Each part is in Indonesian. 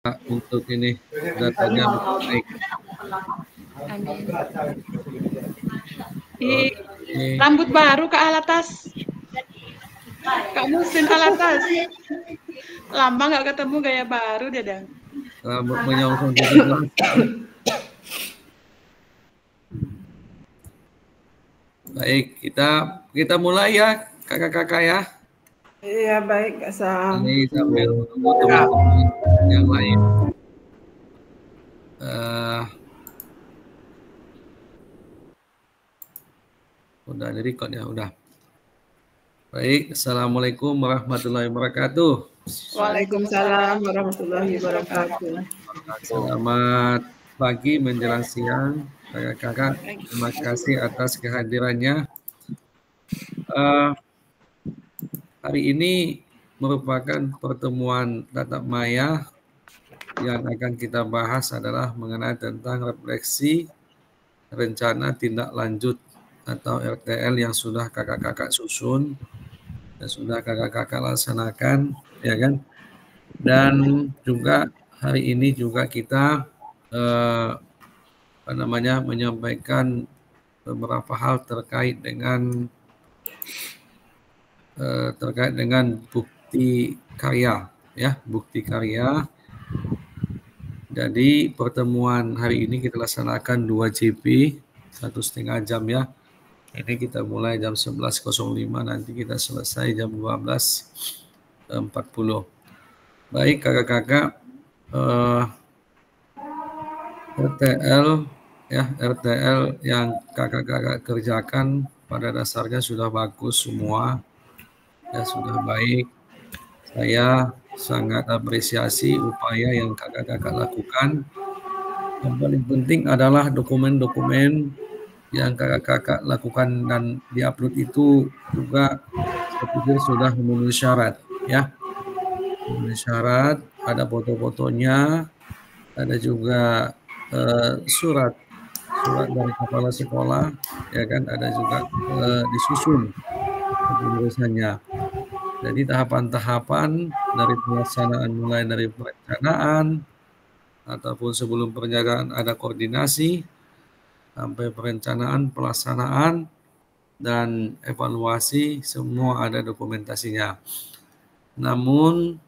untuk ini datanya baik. Amin. Rambut baru Kak Alatas. Kak Musin Alatas. Lama nggak ketemu gaya baru dia dan. Rambut menyongsong 17. Baik, kita mulai ya kakak-kakak ya. Iya baik Kak Sam. Ini sambil menunggu teman-teman yang lain. Udah di record ya, udah. Baik, assalamualaikum warahmatullahi wabarakatuh. Waalaikumsalam warahmatullahi wabarakatuh. Selamat pagi menjelang siang, kakak-kakak. Terima kasih atas kehadirannya. Hari ini merupakan pertemuan tatap maya yang akan kita bahas adalah mengenai tentang refleksi rencana tindak lanjut atau RTL yang sudah kakak-kakak susun dan sudah kakak-kakak laksanakan, ya kan? Dan juga hari ini juga kita menyampaikan beberapa hal terkait dengan bukti karya, ya, bukti karya. Jadi pertemuan hari ini kita laksanakan 2 JP, 1,5 jam ya. Ini kita mulai jam 11.05, nanti kita selesai jam 12.40. Baik kakak-kakak, RTL yang kakak-kakak kerjakan pada dasarnya sudah bagus semua, ya sudah baik. Saya sangat apresiasi upaya yang kakak-kakak lakukan. Yang paling penting adalah dokumen-dokumen yang kakak-kakak lakukan dan diupload itu juga saya pikir sudah memenuhi syarat, ya. Memenuhi syarat, ada foto-fotonya, ada juga surat dari kepala sekolah, ya kan, ada juga disusun kepengurusannya. Jadi tahapan-tahapan dari pelaksanaan mulai dari perencanaan ataupun sebelum perencanaan ada koordinasi sampai perencanaan, pelaksanaan dan evaluasi, semua ada dokumentasinya. Namun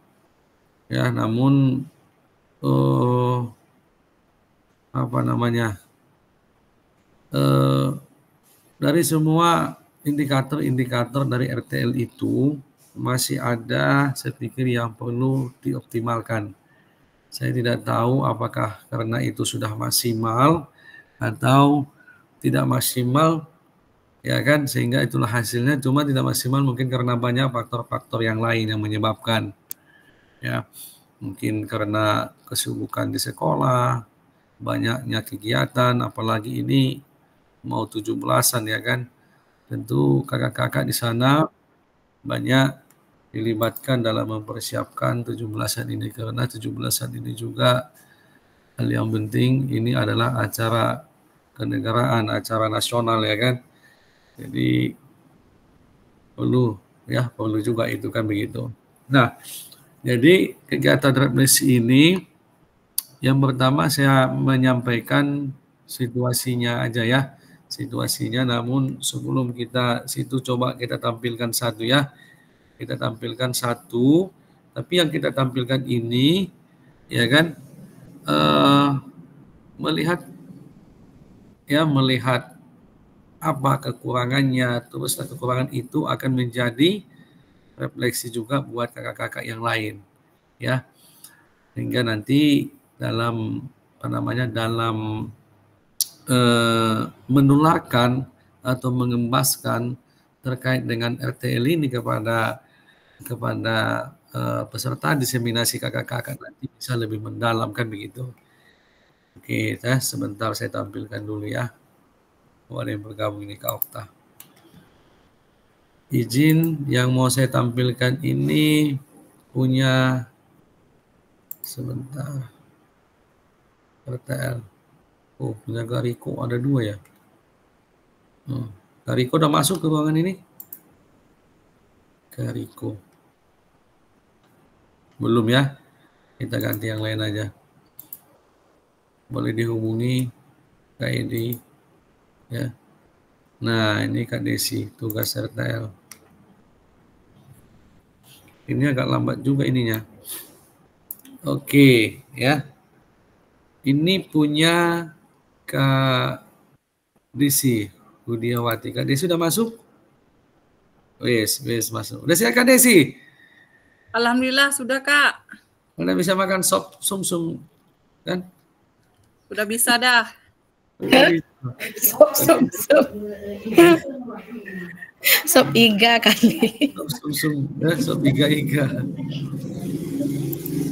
dari semua indikator-indikator dari RTL itu masih ada, saya pikir, yang perlu dioptimalkan. Saya tidak tahu apakah karena itu sudah maksimal atau tidak maksimal, ya kan, sehingga itulah hasilnya. Cuma tidak maksimal mungkin karena banyak faktor-faktor yang lain yang menyebabkan, ya, mungkin karena kesibukan di sekolah, banyaknya kegiatan, apalagi ini mau 17-an, ya kan. Tentu kakak-kakak di sana banyak dilibatkan dalam mempersiapkan 17-an ini, karena 17-an ini juga hal yang penting, ini adalah acara kenegaraan, acara nasional, ya kan. Jadi perlu juga itu kan begitu. Nah, jadi kegiatan refleksi ini yang pertama saya menyampaikan situasinya aja ya. Situasinya, namun sebelum kita situ coba kita tampilkan satu ya. Kita tampilkan satu, tapi yang kita tampilkan ini, ya kan, melihat apa kekurangannya, terus kekurangan itu akan menjadi refleksi juga buat kakak-kakak yang lain, ya, hingga nanti dalam menularkan atau mengembaskan terkait dengan RTL ini kepada peserta diseminasi kakak-kakak nanti bisa lebih mendalam kan begitu. Oke, sebentar saya tampilkan dulu ya. Ada yang bergabung ini Kak Okta. Izin, yang mau saya tampilkan ini punya sebentar RTL. Oh, punya Gariko ada 2 ya. Gariko udah masuk ke ruangan ini? Gariko belum ya? Kita ganti yang lain aja. Boleh dihubungi Kak Edi. Ya. Nah, ini Kak Desi, tugas RTL. Ini agak lambat juga ininya. Oke, ya. Ini punya Kak Desi, Budiawati. Kak Desi udah masuk? Wes masuk. Udah siap Kak Desi? Alhamdulillah sudah Kak. Udah bisa makan sop sumsum kan? Udah bisa dah. Sop iga kali. Sop sumsum, ya, sop iga.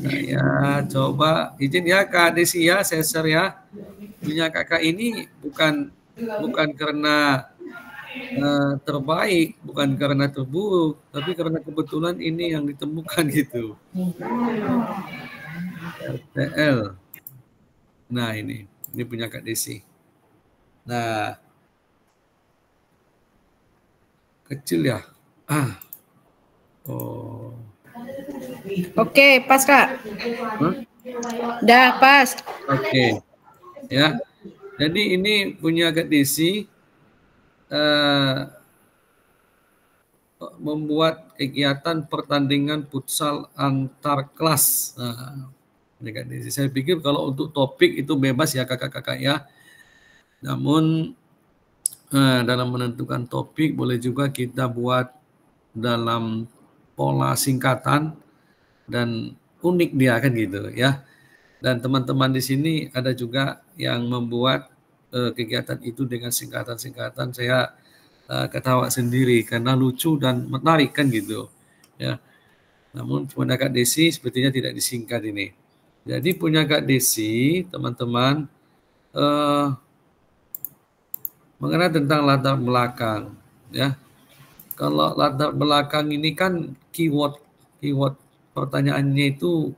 Saya coba izin ya Kak Desi ya, saya share ya. Punya kakak ini bukan karena terbaik, bukan karena terburuk, tapi karena kebetulan ini yang ditemukan gitu. RTL. Nah ini punya Kak Desi. Nah, kecil ya. Oh. Oke, pas Kak. Dah pas. Oke. Ya. Jadi ini punya Kak Desi membuat kegiatan pertandingan futsal antar kelas. Nah, Kak Desi, saya pikir kalau untuk topik itu bebas ya kakak-kakak ya. Namun dalam menentukan topik boleh juga kita buat dalam pola singkatan dan unik dia kan gitu ya. Dan teman-teman di sini ada juga yang membuat kegiatan itu dengan singkatan-singkatan. Saya ketawa sendiri karena lucu dan menarik kan gitu ya. Namun punya Kak Desi sepertinya tidak disingkat ini. Jadi punya Kak Desi teman-teman mengenai tentang latar belakang ya. Kalau latar belakang ini kan keyword pertanyaannya itu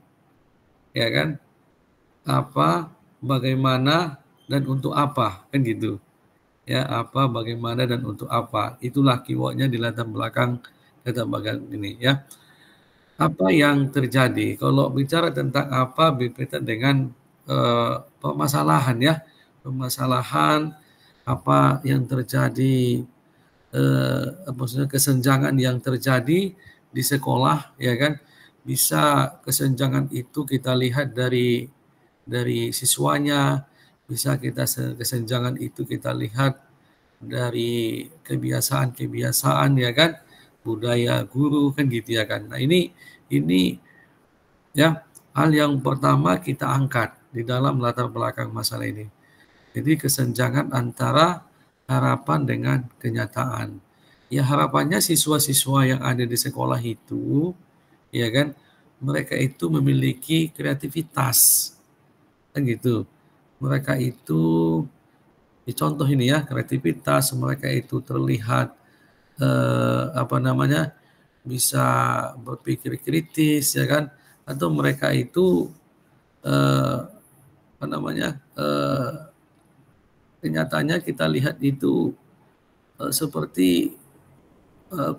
ya kan, apa, bagaimana, dan untuk apa kan gitu ya. Apa, bagaimana, dan untuk apa, itulah keywordnya di latar belakang ini ya. Apa yang terjadi kalau bicara tentang apa berkaitan dengan permasalahan ya, permasalahan apa yang terjadi, maksudnya kesenjangan yang terjadi di sekolah ya kan. Bisa kesenjangan itu kita lihat dari siswanya, bisa kita kesenjangan itu kita lihat dari kebiasaan ya kan, budaya guru kan gitu ya kan. Nah ini ya hal yang pertama kita angkat di dalam latar belakang masalah ini. Jadi kesenjangan antara harapan dengan kenyataan. Ya harapannya siswa-siswa yang ada di sekolah itu, ya kan, mereka itu memiliki kreativitas, kan gitu. Mereka itu, contoh ini ya, kreativitas mereka itu terlihat bisa berpikir kritis, ya kan, atau mereka itu kenyataannya kita lihat itu seperti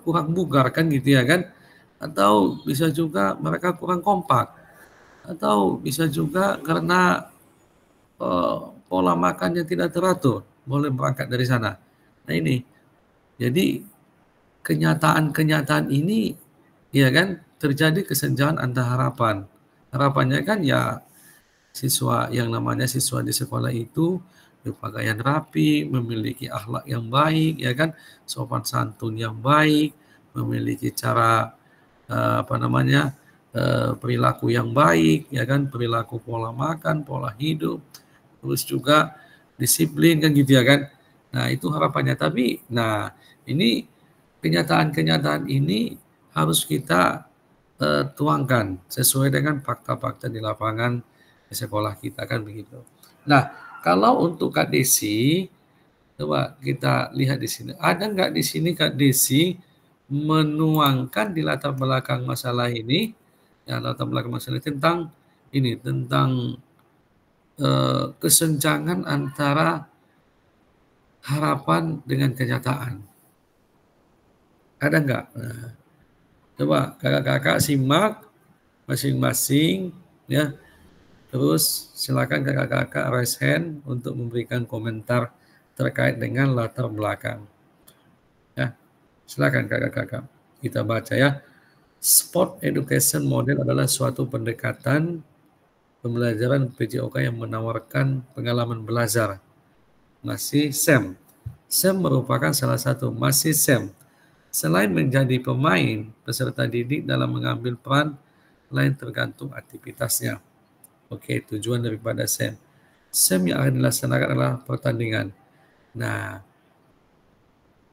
kurang bugar kan gitu ya kan, atau bisa juga mereka kurang kompak, atau bisa juga karena pola makannya tidak teratur, boleh berangkat dari sana. Nah ini, jadi kenyataan ini ya kan terjadi kesenjangan antara harapannya kan ya siswa yang namanya siswa di sekolah itu berpakaian rapi, memiliki akhlak yang baik, ya kan, sopan santun yang baik, memiliki cara perilaku yang baik, ya kan, perilaku pola makan, pola hidup, terus juga disiplin kan gitu ya kan. Nah itu harapannya. Tapi, nah ini kenyataan ini harus kita tuangkan sesuai dengan fakta-fakta di lapangan di sekolah kita kan begitu. Nah. Kalau untuk Kak Desi, coba kita lihat di sini. Ada nggak di sini Kak Desi menuangkan di latar belakang masalah ini, ya latar belakang masalah tentang kesenjangan antara harapan dengan kenyataan. Ada nggak? Nah, coba kakak-kakak simak masing-masing ya. Terus silakan kakak-kakak raise hand untuk memberikan komentar terkait dengan latar belakang. Ya, silakan kakak-kakak. Kita baca ya. Sport Education Model adalah suatu pendekatan pembelajaran PJOK yang menawarkan pengalaman belajar. Masih SEM. SEM merupakan salah satu masih SEM. Selain menjadi pemain, peserta didik dalam mengambil peran lain tergantung aktivitasnya. Oke, tujuan daripada SEM. SEM yang akan dilaksanakan adalah pertandingan. Nah,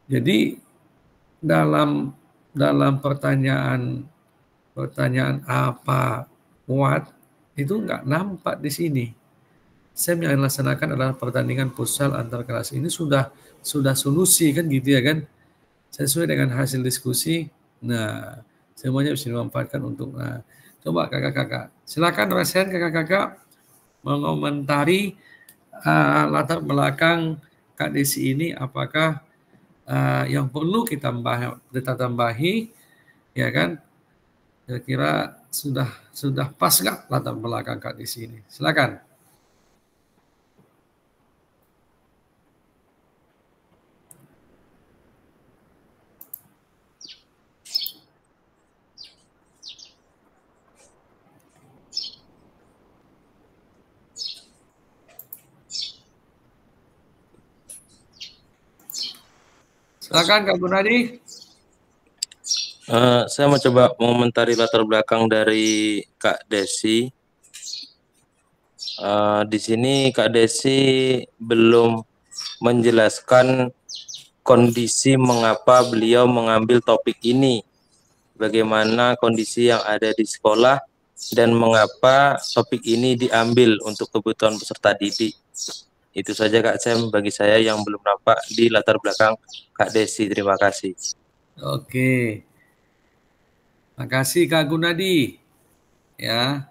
jadi dalam pertanyaan apa, what, itu nggak nampak di sini. SEM yang dilaksanakan adalah pertandingan futsal antar kelas. Ini sudah solusi kan gitu ya kan? Sesuai dengan hasil diskusi. Nah, semuanya bisa dimanfaatkan untuk. Nah, coba kakak-kakak, silakan raise hand kakak-kakak mengomentari latar belakang Kak Desi ini, apakah yang perlu kita tambahi, ya kan? Kira-kira sudah pas nggak latar belakang Kak Desi ini? Silakan. Silakan Kak Gunadi. Saya mau coba mengomentari latar belakang dari Kak Desi. Di sini Kak Desi belum menjelaskan kondisi mengapa beliau mengambil topik ini, bagaimana kondisi yang ada di sekolah, dan mengapa topik ini diambil untuk kebutuhan peserta didik. Itu saja Kak Sam bagi saya yang belum nampak di latar belakang Kak Desi. Terima kasih. Oke. Makasih Kak Gunadi. Ya.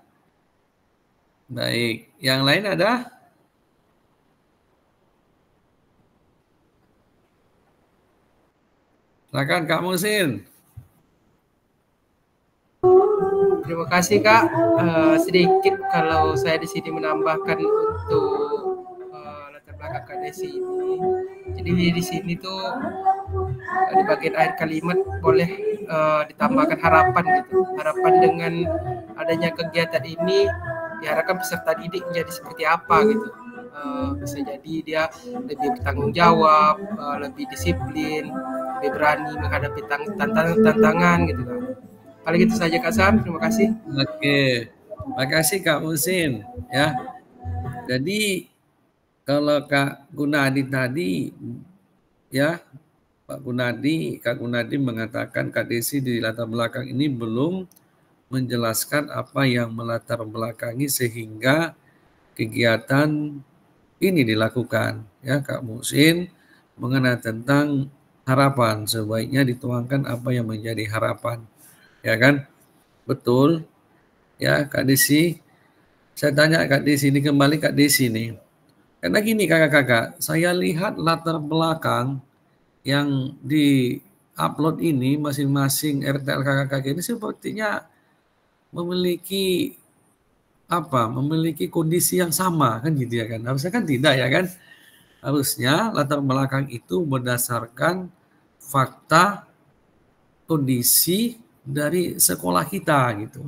Baik. Yang lain ada? Silakan Kak Musin. Terima kasih Kak. Sedikit kalau saya di sini menambahkan untuk latar belakang Kak Desi ini. Jadi di sini tuh di bagian akhir kalimat boleh ditambahkan harapan gitu. Harapan dengan adanya kegiatan ini diharapkan peserta didik menjadi seperti apa gitu. Bisa jadi dia lebih bertanggung jawab, lebih disiplin, lebih berani menghadapi tantangan gitu kan. Paling itu saja Kak Sam, terima kasih. Oke, makasih Kak Musin ya. Jadi kalau Kak Gunadi tadi ya, Kak Gunadi mengatakan Kak Desi di latar belakang ini belum menjelaskan apa yang melatar belakangi sehingga kegiatan ini dilakukan ya. Kak Musin mengenai tentang harapan, sebaiknya dituangkan apa yang menjadi harapan. Ya kan? Betul. Ya, Kak Desi. Saya tanya Kak Desi ini kembali Kak Desi nih. Karena gini kakak-kakak, saya lihat latar belakang yang di-upload ini masing-masing RTL kakak-kakak ini sepertinya memiliki kondisi yang sama kan gitu ya kan. Harusnya kan tidak ya kan. Harusnya latar belakang itu berdasarkan fakta kondisi dari sekolah kita gitu,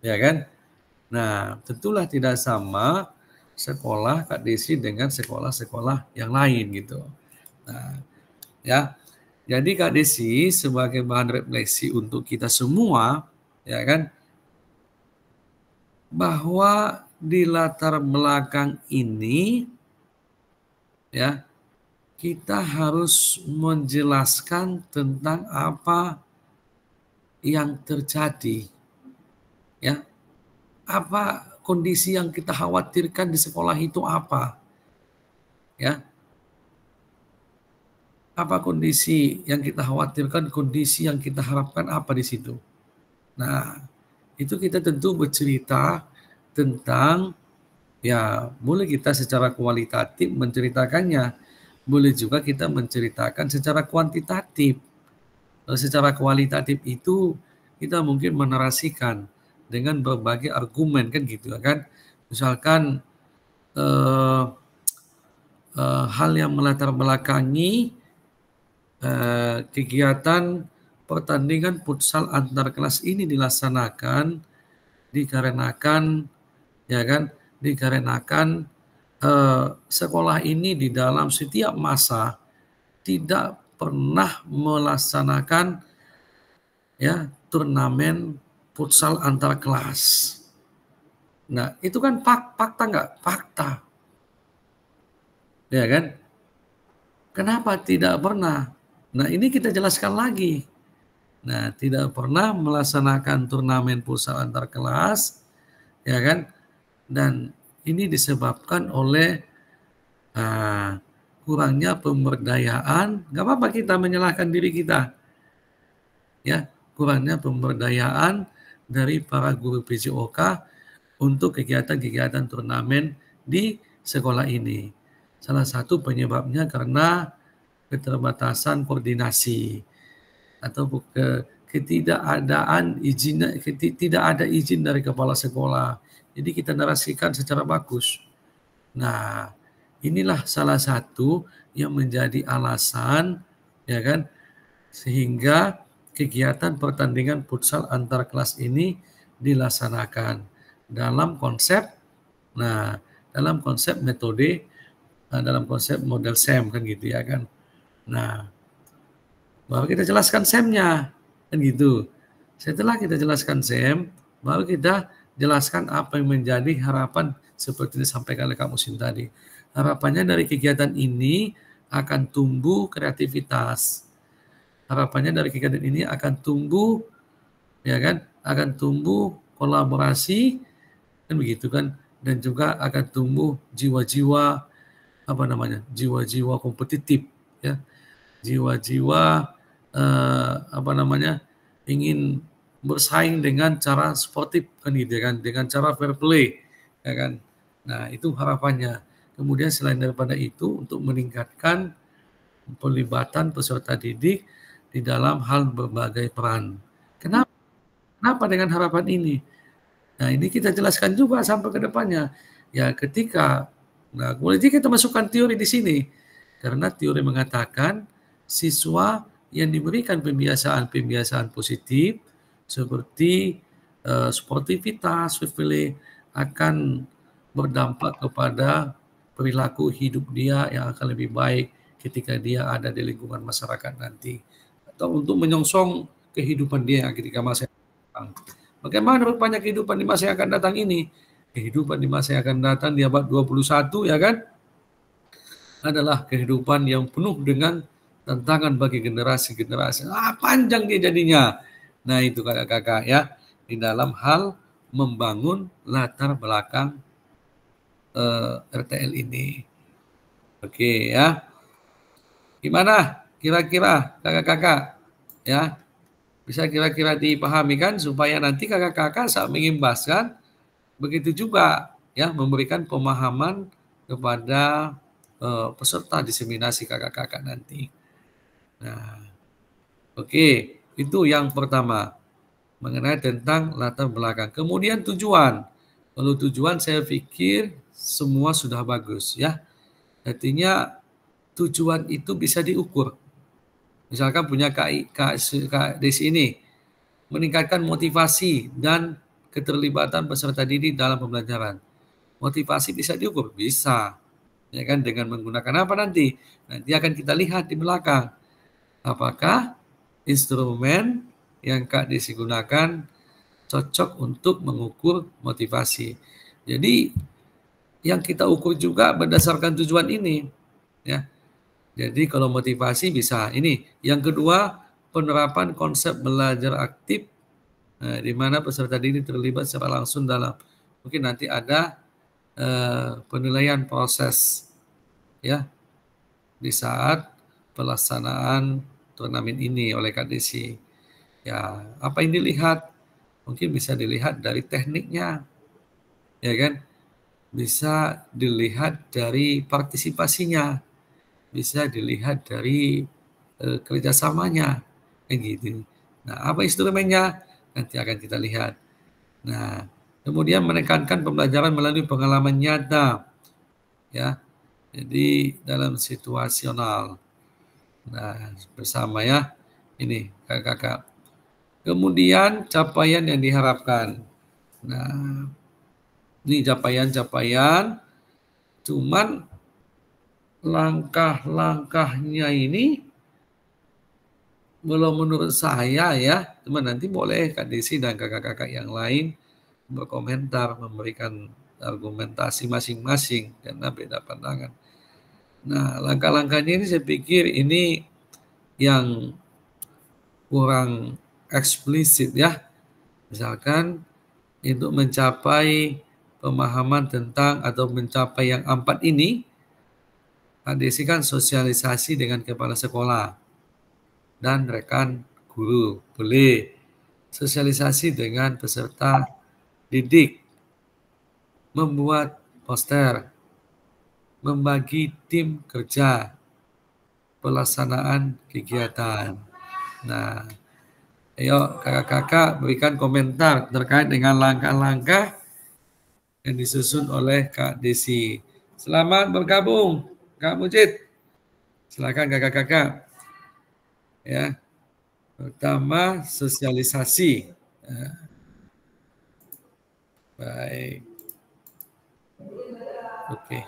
ya kan? Nah, tentulah tidak sama sekolah Kak Desi dengan sekolah-sekolah yang lain gitu. Nah, ya, jadi Kak Desi sebagai bahan refleksi untuk kita semua, ya kan, bahwa di latar belakang ini, ya, kita harus menjelaskan tentang apa yang terjadi, ya, apa kondisi yang kita khawatirkan di sekolah itu apa, ya, apa kondisi yang kita khawatirkan, kondisi yang kita harapkan apa di situ. Nah, itu kita tentu bercerita tentang, ya, boleh kita secara kualitatif menceritakannya, boleh juga kita menceritakan secara kuantitatif. Secara kualitatif itu kita mungkin menarasikan dengan berbagai argumen kan gitu kan. Misalkan hal yang melatar belakangi kegiatan pertandingan futsal antar kelas ini dilaksanakan dikarenakan sekolah ini di dalam setiap masa tidak pernah melaksanakan turnamen futsal antar kelas. Nah, itu kan fakta nggak? Fakta. Ya kan? Kenapa tidak pernah? Nah, ini kita jelaskan lagi. Nah, tidak pernah melaksanakan turnamen futsal antar kelas, ya kan? Dan ini disebabkan oleh kurangnya pemberdayaan. Nggak apa-apa kita menyalahkan diri kita. Ya, kurangnya pemberdayaan dari para guru PJOK untuk kegiatan-kegiatan turnamen di sekolah ini. Salah satu penyebabnya karena keterbatasan koordinasi atau ketidakadaan izin, tidak ada izin dari kepala sekolah. Jadi kita narasikan secara bagus. Nah, inilah salah satu yang menjadi alasan, ya kan, sehingga kegiatan pertandingan futsal antar kelas ini dilaksanakan dalam konsep, dalam konsep metode, dalam konsep model SEM kan gitu ya kan. Nah, baru kita jelaskan SEM-nya kan gitu. Setelah kita jelaskan SEM, baru kita jelaskan apa yang menjadi harapan seperti disampaikan oleh Kak Musin tadi. Harapannya dari kegiatan ini akan tumbuh kreativitas. Harapannya dari kegiatan ini akan tumbuh, ya kan, akan tumbuh kolaborasi, kan begitu kan, dan juga akan tumbuh jiwa-jiwa jiwa-jiwa kompetitif, ya, jiwa-jiwa ingin bersaing dengan cara sportif kan gitu kan, dengan cara fair play, ya kan. Nah, itu harapannya. Kemudian selain daripada itu untuk meningkatkan pelibatan peserta didik di dalam hal berbagai peran. Kenapa dengan harapan ini? Nah, ini kita jelaskan juga sampai ke depannya. Ya, boleh kita masukkan teori di sini. Karena teori mengatakan siswa yang diberikan pembiasaan positif seperti sportivitas, akan berdampak kepada perilaku hidup dia yang akan lebih baik ketika dia ada di lingkungan masyarakat nanti, atau untuk menyongsong kehidupan dia ketika masa yang datang. Bagaimana rupanya kehidupan di masa yang akan datang ini? Kehidupan di masa yang akan datang di abad 21, ya kan, adalah kehidupan yang penuh dengan tantangan bagi generasi-generasi. Panjang dia jadinya. Nah, itu kakak-kakak ya, di dalam hal membangun latar belakang RTL ini. Oke ya. Gimana kira-kira kakak-kakak? Ya, bisa kira-kira dipahami kan, supaya nanti kakak-kakak saat mengimbaskan, begitu juga ya, memberikan pemahaman kepada peserta diseminasi kakak-kakak nanti. Nah, oke, itu yang pertama mengenai tentang latar belakang. Kemudian tujuan. Kalau tujuan saya pikir semua sudah bagus ya. Artinya tujuan itu bisa diukur. Misalkan punya Kak Desi ini meningkatkan motivasi dan keterlibatan peserta didik dalam pembelajaran. Motivasi bisa diukur, bisa. Ya kan, dengan menggunakan apa nanti? Nanti akan kita lihat di belakang. Apakah instrumen yang Kak Desi gunakan cocok untuk mengukur motivasi. Jadi yang kita ukur juga berdasarkan tujuan ini, ya. Jadi kalau motivasi bisa ini. Yang kedua, penerapan konsep belajar aktif, di mana peserta didik terlibat secara langsung dalam, mungkin nanti ada penilaian proses, ya, di saat pelaksanaan turnamen ini oleh Kak Desi. Ya, apa yang dilihat? Mungkin bisa dilihat dari tekniknya, ya kan? Bisa dilihat dari partisipasinya, bisa dilihat dari kerjasamanya, kayak gitu. Nah, apa instrumennya? Nanti akan kita lihat. Nah, kemudian menekankan pembelajaran melalui pengalaman nyata, ya. Jadi dalam situasional. Nah, bersama ya, ini kakak-kakak. Kemudian capaian yang diharapkan. Nah, ini capaian-capaian, cuman langkah-langkahnya ini belum menurut saya ya, teman, nanti boleh Kak Desi dan kakak-kakak yang lain berkomentar, memberikan argumentasi masing-masing karena beda pandangan. Nah, langkah-langkahnya ini saya pikir ini yang kurang eksplisit ya. Misalkan untuk mencapai pemahaman tentang atau mencapai yang 4 ini, Kak Desi kan sosialisasi dengan kepala sekolah dan rekan guru. Boleh sosialisasi dengan peserta didik, membuat poster, membagi tim kerja, pelaksanaan kegiatan. Nah, ayo kakak-kakak berikan komentar terkait dengan langkah-langkah yang disusun oleh Kak Desi. Selamat bergabung, Kak Mujid. Silakan kakak-kakak. Ya, pertama sosialisasi. Baik. Oke.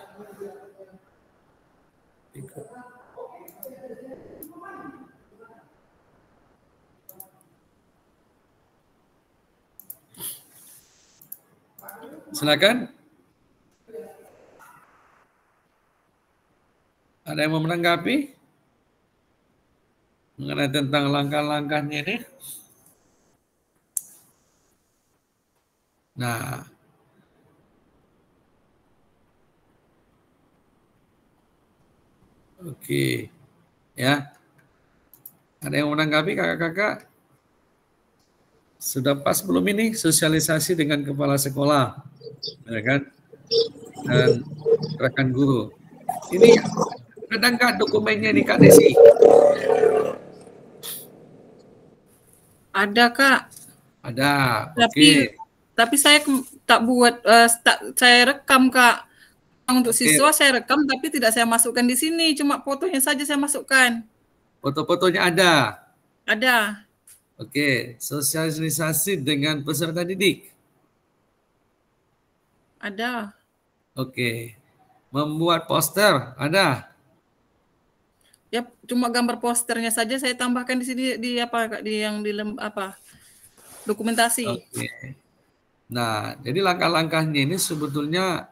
Silakan. Ada yang mau menanggapi mengenai tentang langkah-langkahnya ini? Nah, oke, ya. Ada yang mau menanggapi kakak-kakak? Sudah pas belum ini sosialisasi dengan kepala sekolah, ya kan? Dan rekan guru. Ini ada nggak dokumennya nih Kak Desi? Ada Kak. Ada. Oke. Tapi saya tak buat, saya rekam Kak. Untuk siswa saya rekam, tapi tidak saya masukkan di sini. Cuma fotonya saja saya masukkan. Foto-fotonya ada? Ada. Oke. Sosialisasi dengan peserta didik? Ada. Oke. Membuat poster? Ada? Ya, cuma gambar posternya saja saya tambahkan di sini di apa Kak, di yang di apa? Dokumentasi. Oke. Nah, jadi langkah-langkahnya ini sebetulnya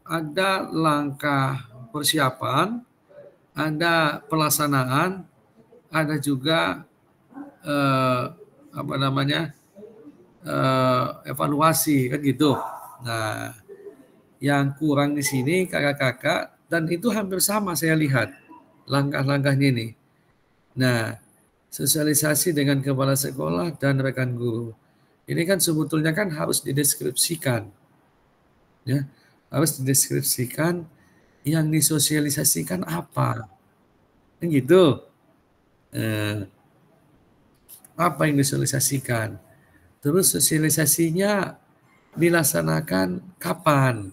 ada langkah persiapan, ada pelaksanaan, ada juga evaluasi kan gitu. Nah, yang kurang di sini kakak-kakak, dan itu hampir sama saya lihat langkah-langkahnya ini. Nah, sosialisasi dengan kepala sekolah dan rekan guru. Ini kan sebetulnya kan harus dideskripsikan. Ya, harus dideskripsikan yang disosialisasikan apa. Kan gitu. Apa yang disosialisasikan? Terus sosialisasinya dilaksanakan kapan?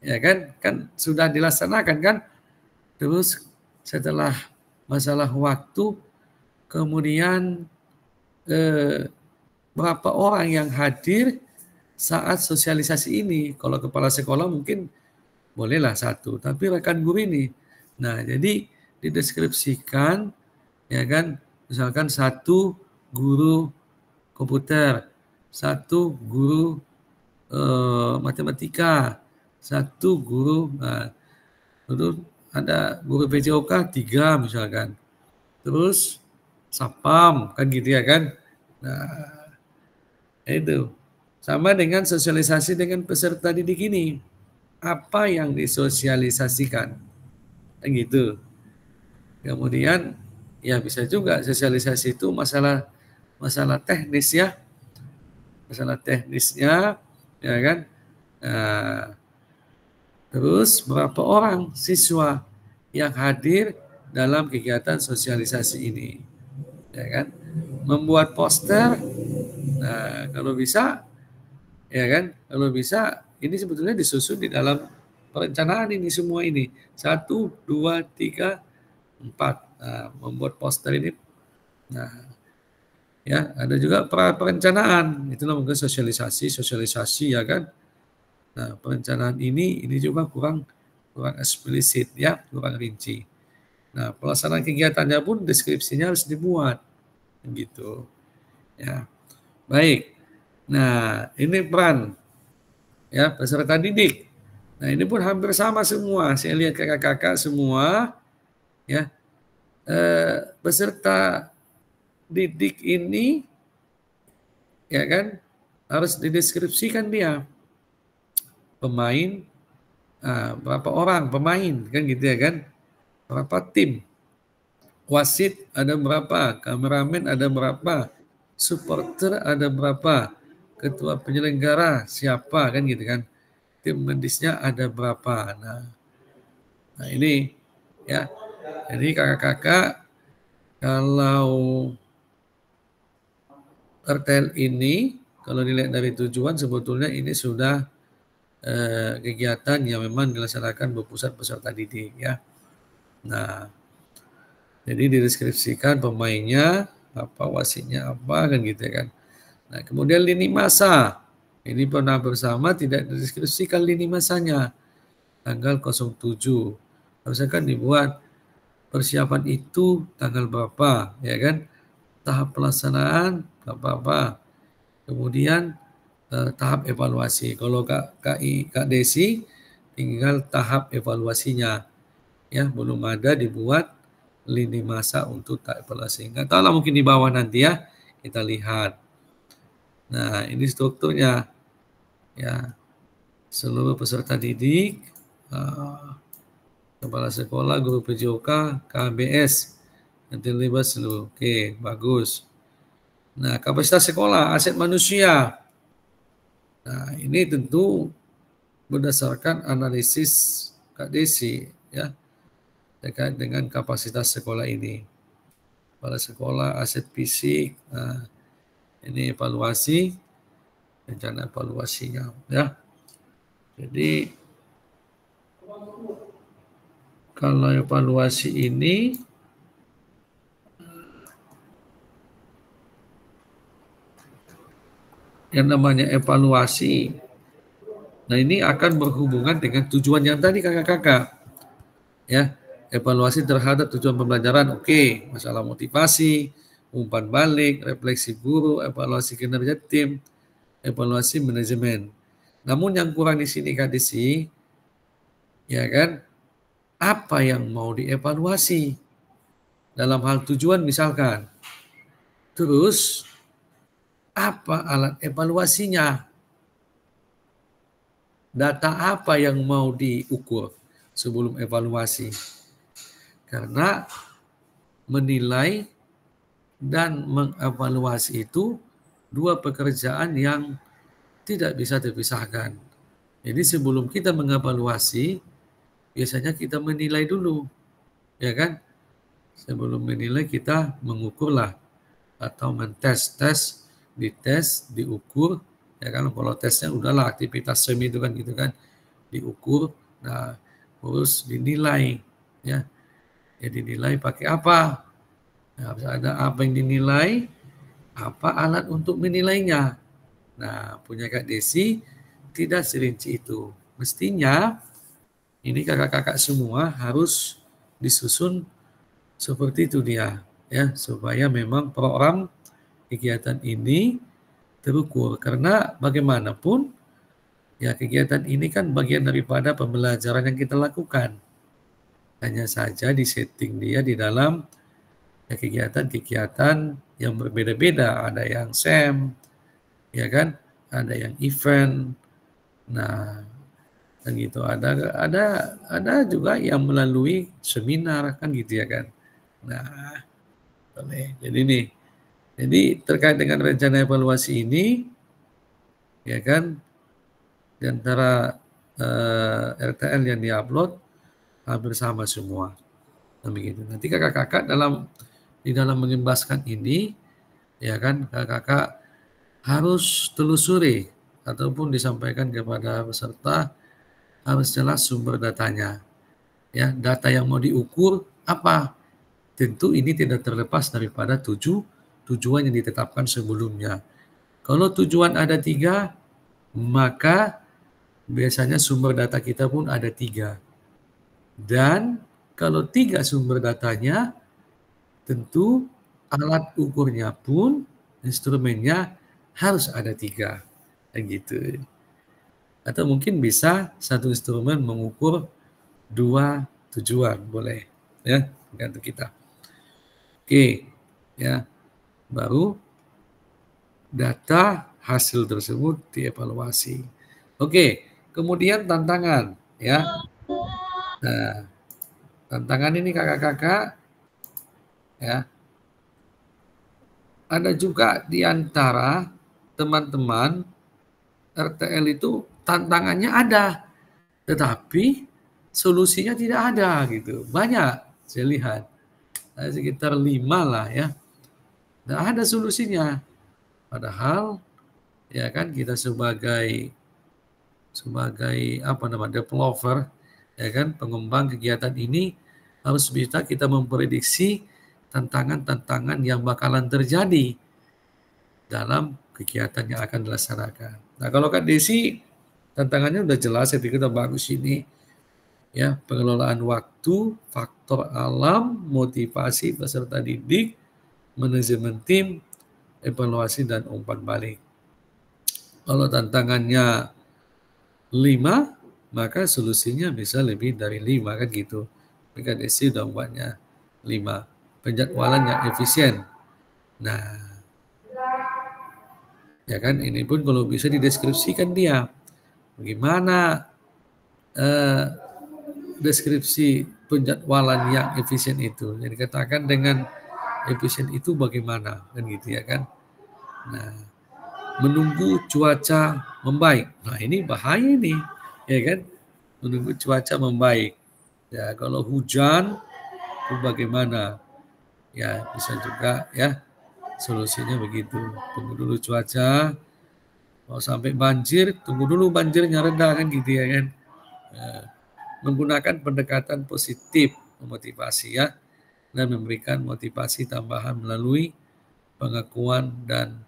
Ya kan? Kan sudah dilaksanakan kan? Terus setelah masalah waktu, kemudian berapa orang yang hadir saat sosialisasi ini? Kalau kepala sekolah mungkin bolehlah 1, tapi rekan guru ini. Nah, jadi dideskripsikan, ya kan? Misalkan 1 guru komputer, 1 guru matematika, 1 guru, terus ada guru PJOK 3 misalkan. Terus Sapam kan gitu ya kan. Nah, itu sama dengan sosialisasi dengan peserta didik ini. Apa yang disosialisasikan? Kan gitu. Kemudian ya bisa juga sosialisasi itu masalah teknis ya. Masalah teknisnya ya kan. Nah, terus berapa orang siswa yang hadir dalam kegiatan sosialisasi ini, ya kan? Membuat poster. Nah, kalau bisa, ya kan, kalau bisa ini sebetulnya disusun di dalam perencanaan ini semua ini. 1, 2, 3, 4. Nah, membuat poster ini. Nah, ya ada juga perencanaan. Itulah mungkin sosialisasi ya kan. Nah, perencanaan ini juga kurang eksplisit ya, kurang rinci. Nah, pelaksanaan kegiatannya pun deskripsinya harus dibuat, gitu. Ya, baik. Nah, ini peran ya peserta didik. Nah, ini pun hampir sama semua. Saya lihat kakak-kakak semua, ya peserta didik ini, ya kan, harus dideskripsikan dia. Pemain, berapa orang pemain, kan gitu ya kan? Berapa tim? Wasit ada berapa? Kameramen ada berapa? Supporter ada berapa? Ketua penyelenggara siapa, kan gitu kan? Tim medisnya ada berapa? Nah ini ya. Jadi kakak-kakak kalau RTL ini kalau dilihat dari tujuan sebetulnya ini sudah kegiatan yang memang dilaksanakan berpusat peserta didik ya. Nah, jadi dideskripsikan pemainnya apa, wasitnya apa, kan gitu kan. Nah, kemudian lini masa. Ini pernah bersama tidak dideskripsikan lini masanya. Tanggal 07. Harusnya kan dibuat persiapan itu tanggal berapa, ya kan? Tahap pelaksanaan apa. Kemudian tahap evaluasi. Kalau Kak Desi tinggal tahap evaluasinya. Ya, belum ada dibuat lini masa untuk tahap evaluasi. Nggak tahu lah, mungkin di bawah nanti ya kita lihat. Nah, ini strukturnya. Ya, seluruh peserta didik, kepala sekolah, guru PJOK, KBS, nanti terlibat seluruh. Oke, bagus. Nah, kapasitas sekolah, aset manusia. Nah, ini tentu berdasarkan analisis Kak Desi ya terkait dengan kapasitas sekolah ini. Kepala sekolah, aset fisik. Nah, ini evaluasi, rencana evaluasinya ya. Jadi kalau evaluasi ini yang namanya evaluasi. Nah, ini akan berhubungan dengan tujuan yang tadi kakak-kakak. Ya, evaluasi terhadap tujuan pembelajaran. Oke, masalah motivasi, umpan balik, refleksi guru, evaluasi kinerja tim, evaluasi manajemen. Namun yang kurang di sini Kak Desi, ya kan, apa yang mau dievaluasi dalam hal tujuan misalkan. Terus apa alat evaluasinya? Data apa yang mau diukur sebelum evaluasi? Karena menilai dan mengevaluasi itu dua pekerjaan yang tidak bisa terpisahkan. Jadi sebelum kita mengevaluasi, biasanya kita menilai dulu, ya kan? Sebelum menilai kita mengukurlah atau dites, diukur, ya kan? Kalau tesnya udahlah aktivitas semi itu kan gitu kan, diukur, nah terus dinilai, ya. Jadi dinilai pakai apa? Nah, harus ada apa yang dinilai, apa alat untuk menilainya. Nah, punya Kak Desi tidak serinci itu. Mestinya ini kakak-kakak semua harus disusun seperti itu dia, ya, supaya memang program kegiatan ini terukur. Karena bagaimanapun ya kegiatan ini kan bagian daripada pembelajaran yang kita lakukan. Hanya saja disetting dia di dalam ya, kegiatan-kegiatan yang berbeda-beda. Ada yang SEM, ya kan? Ada yang event. Nah, kan gitu. Ada juga yang melalui seminar kan gitu ya kan. Nah, jadi nih. Jadi terkait dengan rencana evaluasi ini, ya kan, di antara RTL yang diupload hampir sama semua. Begitu. Nanti kakak-kakak di dalam mengembaskan ini, ya kan, kakak-kakak harus telusuri ataupun disampaikan kepada peserta, harus jelas sumber datanya. Ya, data yang mau diukur apa? Tentu ini tidak terlepas daripada tujuan yang ditetapkan sebelumnya. Kalau tujuan ada 3, maka biasanya sumber data kita pun ada 3. Dan kalau 3 sumber datanya, tentu alat ukurnya pun, instrumennya harus ada 3. Gitu. Atau mungkin bisa satu instrumen mengukur 2 tujuan, boleh. Ya, tergantung kita. Oke, ya. Baru data hasil tersebut dievaluasi. Oke, kemudian tantangan, ya. Nah, tantangan ini kakak-kakak, ya. Ada juga di antara teman-teman RTL itu tantangannya ada, tetapi solusinya tidak ada gitu. Banyak saya lihat, sekitar 5 lah ya. Tidak ada solusinya. Padahal ya kan kita sebagai developer, ya kan, pengembang kegiatan ini harus bisa kita memprediksi tantangan-tantangan yang bakalan terjadi dalam kegiatan yang akan dilaksanakan. Nah, kalau Kak Desi tantangannya udah jelas, saya pikir udah bagus ini. Ya, pengelolaan waktu, faktor alam, motivasi peserta didik, manajemen tim, evaluasi dan umpan balik. Kalau tantangannya 5, maka solusinya bisa lebih dari 5 kan gitu. Mereka Desi udah buatnya 5. Penjadwalan yang efisien. Nah, ya kan, ini pun kalau bisa dideskripsikan dia. Bagaimana deskripsi penjadwalan yang efisien itu. Yang dikatakan dengan efisien itu bagaimana, kan gitu ya kan. Nah, menunggu cuaca membaik. Nah, ini bahaya nih, ya kan. Menunggu cuaca membaik. Ya, kalau hujan itu bagaimana? Ya, bisa juga ya solusinya begitu. Tunggu dulu cuaca, mau sampai banjir, tunggu dulu banjirnya reda kan gitu ya kan. Menggunakan pendekatan positif, memotivasi ya, dan memberikan motivasi tambahan melalui pengakuan dan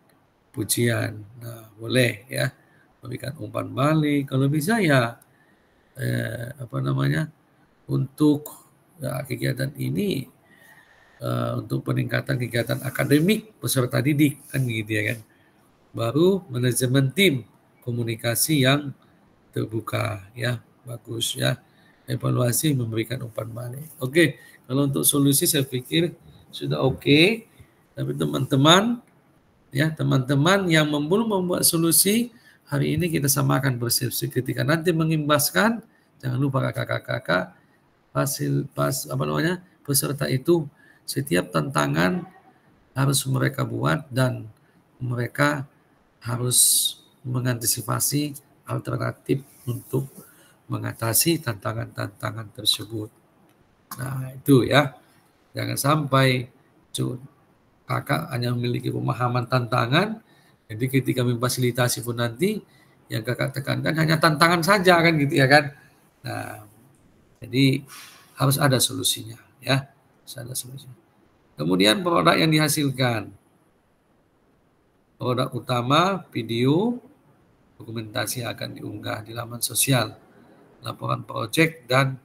pujian. Nah, boleh ya, memberikan umpan balik. Kalau bisa ya, untuk ya, kegiatan ini untuk peningkatan kegiatan akademik peserta didik kan gitu ya kan. Baru manajemen tim, komunikasi yang terbuka ya, bagus ya. Evaluasi, memberikan umpan balik. Oke, kalau untuk solusi saya pikir sudah oke. Tapi teman-teman yang belum membuat solusi, hari ini kita samakan persepsi. Ketika nanti mengimbaskan, jangan lupa kakak-kakak peserta itu setiap tantangan harus mereka buat dan mereka harus mengantisipasi alternatif untuk mengatasi tantangan-tantangan tersebut. Nah, itu ya. Jangan sampai kakak hanya memiliki pemahaman tantangan, jadi ketika memfasilitasi pun nanti yang kakak tekankan hanya tantangan saja kan gitu ya kan. Nah, jadi harus ada solusinya ya. Harus ada solusinya. Kemudian produk yang dihasilkan. Produk utama, video, dokumentasi akan diunggah di laman sosial, laporan proyek dan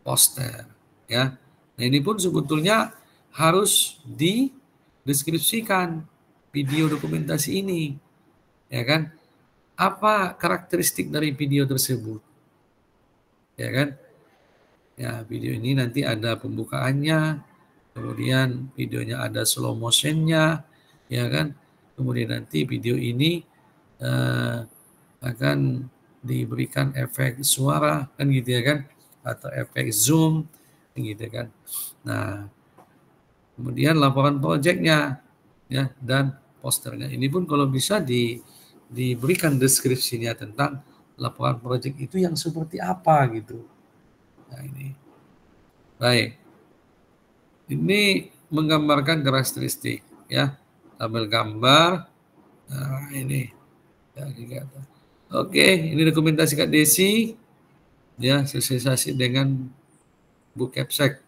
poster ya. Nah, ini pun sebetulnya harus dideskripsikan video dokumentasi ini ya kan. Apa karakteristik dari video tersebut ya kan. Ya, video ini nanti ada pembukaannya, kemudian videonya ada slow motionnya ya kan. Kemudian nanti video ini akan diberikan efek suara kan gitu ya kan, atau efek zoom gitu kan. Nah, kemudian laporan proyeknya ya dan posternya. Ini pun kalau bisa diberikan deskripsinya tentang laporan proyek itu yang seperti apa gitu. Nah, ini baik. Ini menggambarkan karakteristik ya, tabel gambar Nah, ini. Oke, ini dokumentasi Kak Desi. Ya, sosialisasi dengan Bu Kepsek.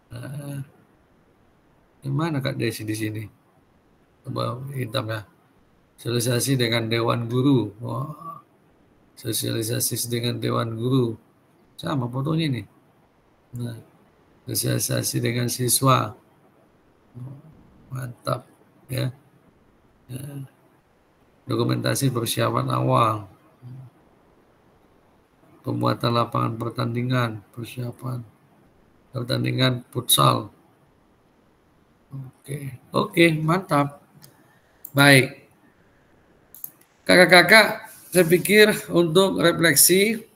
Nah, gimana Kak Desi di sini? Coba hitam ya. Sosialisasi dengan Dewan Guru. Wah, sosialisasi dengan Dewan Guru. Sama fotonya nih. Nah, sosialisasi dengan siswa. Mantap ya. Dokumentasi persiapan awal. Pembuatan lapangan pertandingan, persiapan pertandingan futsal. Oke, mantap. Baik. Kakak-kakak, saya pikir untuk refleksi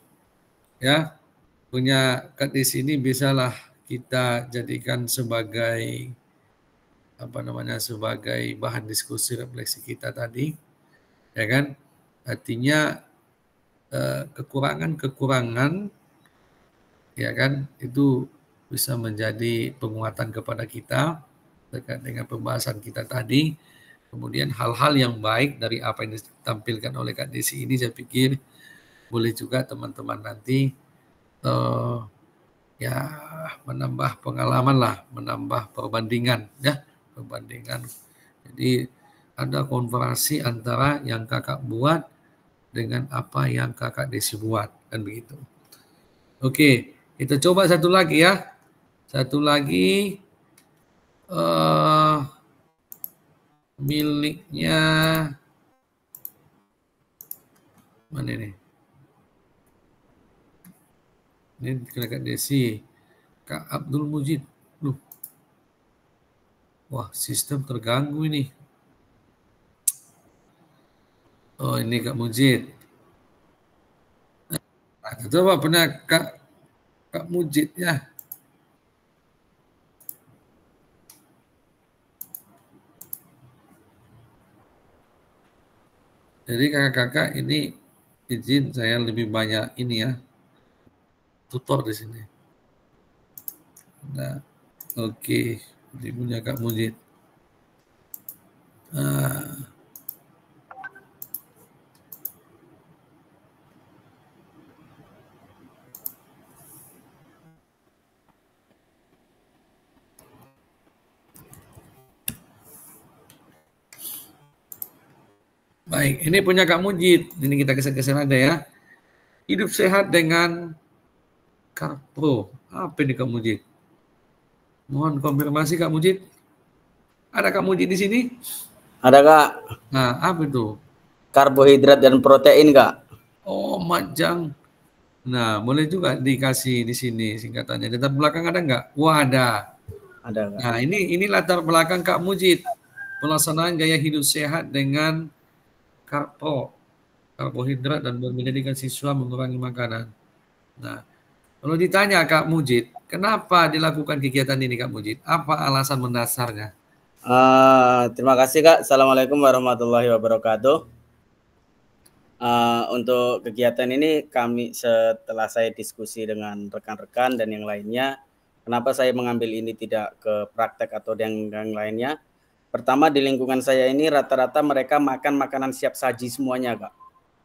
ya, punya Kak di sini bisalah kita jadikan sebagai sebagai bahan diskusi refleksi kita tadi. Ya kan? Artinya kekurangan-kekurangan ya kan itu bisa menjadi penguatan kepada kita terkait dengan pembahasan kita tadi. Kemudian hal-hal yang baik dari apa yang ditampilkan oleh Kak Desi ini saya pikir boleh juga teman-teman nanti ya menambah pengalaman lah, menambah perbandingan ya, perbandingan. Jadi ada komparasi antara yang kakak buat dengan apa yang kakak Desi buat, kan begitu. Oke, kita coba satu lagi ya. Satu lagi miliknya mana ini? Ini kakak Desi, Kak Abdul Mujid. Wah, sistem terganggu ini. Oh, ini Kak Mujid. Nah, coba pernah Kak Mujid ya. Jadi kakak-kakak ini izin saya lebih banyak ini ya, tutor di sini. Nah, oke, ini punya Kak Mujid. Baik, ini punya Kak Mujid. Ini kita geser-geser aja ya. Hidup sehat dengan Karpro. Apa ini Kak Mujid? Mohon konfirmasi Kak Mujid. Ada Kak Mujid di sini? Ada Kak. Nah, apa itu? Karbohidrat dan protein Kak. Oh, majang. Nah, boleh juga dikasih di sini singkatannya. Di latar belakang ada nggak? Wah, ada. Ada Kak. Nah, ini latar belakang Kak Mujid. Pelaksanaan gaya hidup sehat dengan karbohidrat dan menjadikan siswa mengurangi makanan. Nah, kalau ditanya Kak Mujid, kenapa dilakukan kegiatan ini Kak Mujid? Apa alasan mendasarnya? Terima kasih Kak. Assalamualaikum warahmatullahi wabarakatuh. Untuk kegiatan ini setelah saya diskusi dengan rekan-rekan dan yang lainnya, kenapa saya mengambil ini tidak ke praktek atau yang lainnya? Pertama, di lingkungan saya ini rata-rata mereka makan makanan siap saji semuanya Kak.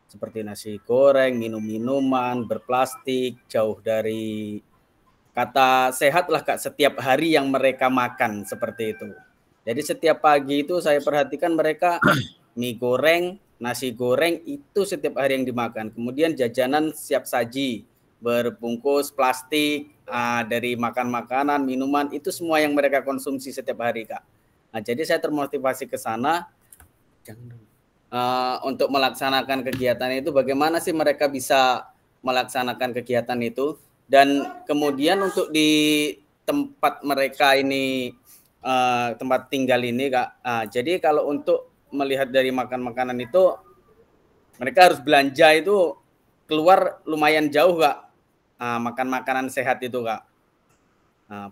Seperti nasi goreng, minum-minuman, berplastik, jauh dari kata sehat lah Kak, setiap hari yang mereka makan seperti itu. Jadi setiap pagi itu saya perhatikan mereka mie goreng, nasi goreng itu setiap hari yang dimakan. Kemudian jajanan siap saji, berbungkus plastik, dari makan makanan, minuman, itu semua yang mereka konsumsi setiap hari Kak. Nah, jadi saya termotivasi ke sana untuk melaksanakan kegiatan itu. Bagaimana sih mereka bisa melaksanakan kegiatan itu? Dan kemudian untuk di tempat mereka ini, tempat tinggal ini Kak. Jadi kalau untuk melihat dari makan-makanan itu, mereka harus belanja itu keluar lumayan jauh Kak. Makan makanan sehat itu Kak.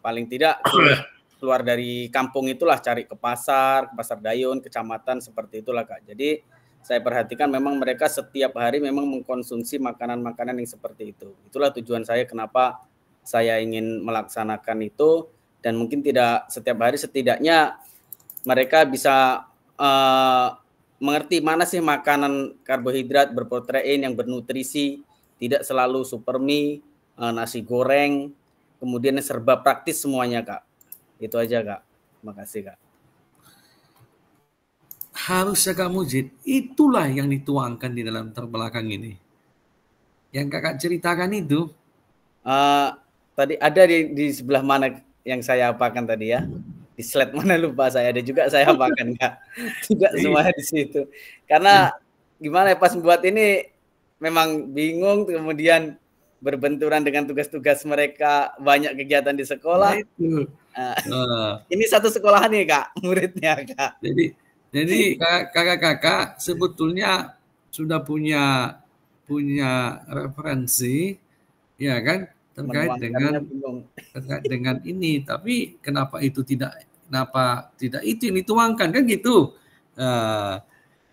Paling tidak keluar dari kampung itulah, cari ke pasar Dayun, kecamatan, seperti itulah Kak. Jadi saya perhatikan memang mereka setiap hari memang mengkonsumsi makanan-makanan yang seperti itu. Itulah tujuan saya kenapa saya ingin melaksanakan itu, dan mungkin tidak setiap hari, setidaknya mereka bisa mengerti mana sih makanan karbohidrat berprotein yang bernutrisi, tidak selalu super mie, nasi goreng, kemudian serba praktis semuanya, Kak. Itu aja, Kak. Terima kasih, Kak. Harusnya Kak Mujid, itulah yang dituangkan di dalam terbelakang ini. Yang Kakak ceritakan itu. Tadi ada di sebelah mana yang saya apakan tadi ya? Di slide mana lupa saya, ada juga saya apakan, Kak. Tidak semuanya di situ. Karena gimana ya, pas buat ini memang bingung, kemudian berbenturan dengan tugas-tugas mereka, banyak kegiatan di sekolah. Ini satu sekolahan nih, Kak, muridnya, Kak. Jadi kakak-kakak sebetulnya sudah punya referensi, ya kan, terkait dengan ini. Tapi kenapa tidak itu yang dituangkan, kan gitu?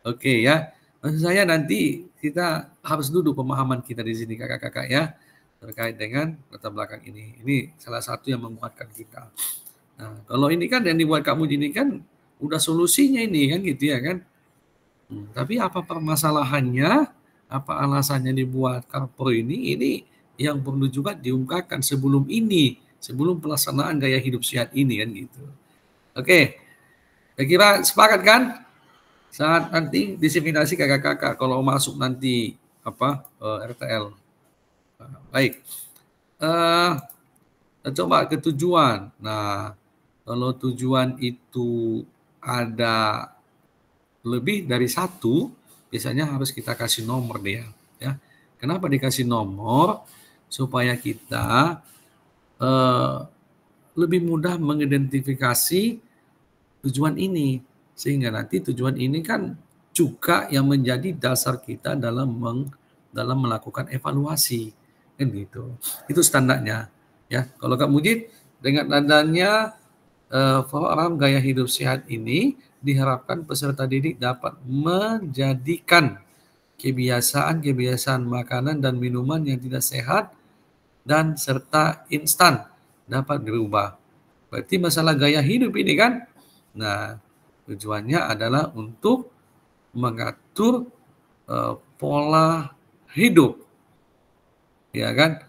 Oke, ya. Maksud saya nanti kita harus duduk pemahaman kita di sini, kakak-kakak, ya, terkait dengan latar belakang ini. Ini salah satu yang menguatkan kita. Nah, kalau ini kan yang dibuat kamu ini kan udah solusinya ini, kan gitu ya kan. Tapi apa permasalahannya, apa alasannya dibuat karpro ini yang perlu juga diungkapkan sebelum pelaksanaan gaya hidup sehat ini, kan gitu. Oke, saya kira sepakat kan? Saat nanti diseminasi kakak-kakak kalau masuk nanti RTL. Baik. Coba ke tujuan. Nah, kalau tujuan itu ada lebih dari satu, biasanya harus kita kasih nomor dia. Ya. Kenapa dikasih nomor? Supaya kita lebih mudah mengidentifikasi tujuan ini. Sehingga nanti tujuan ini kan juga yang menjadi dasar kita dalam melakukan evaluasi. Kan gitu. Itu standarnya. Ya. Kalau Kak Mujid, dengan adanya program gaya hidup sehat ini diharapkan peserta didik dapat menjadikan kebiasaan makanan dan minuman yang tidak sehat dan serta instan dapat dirubah. Berarti masalah gaya hidup ini kan, nah tujuannya adalah untuk mengatur pola hidup, ya kan,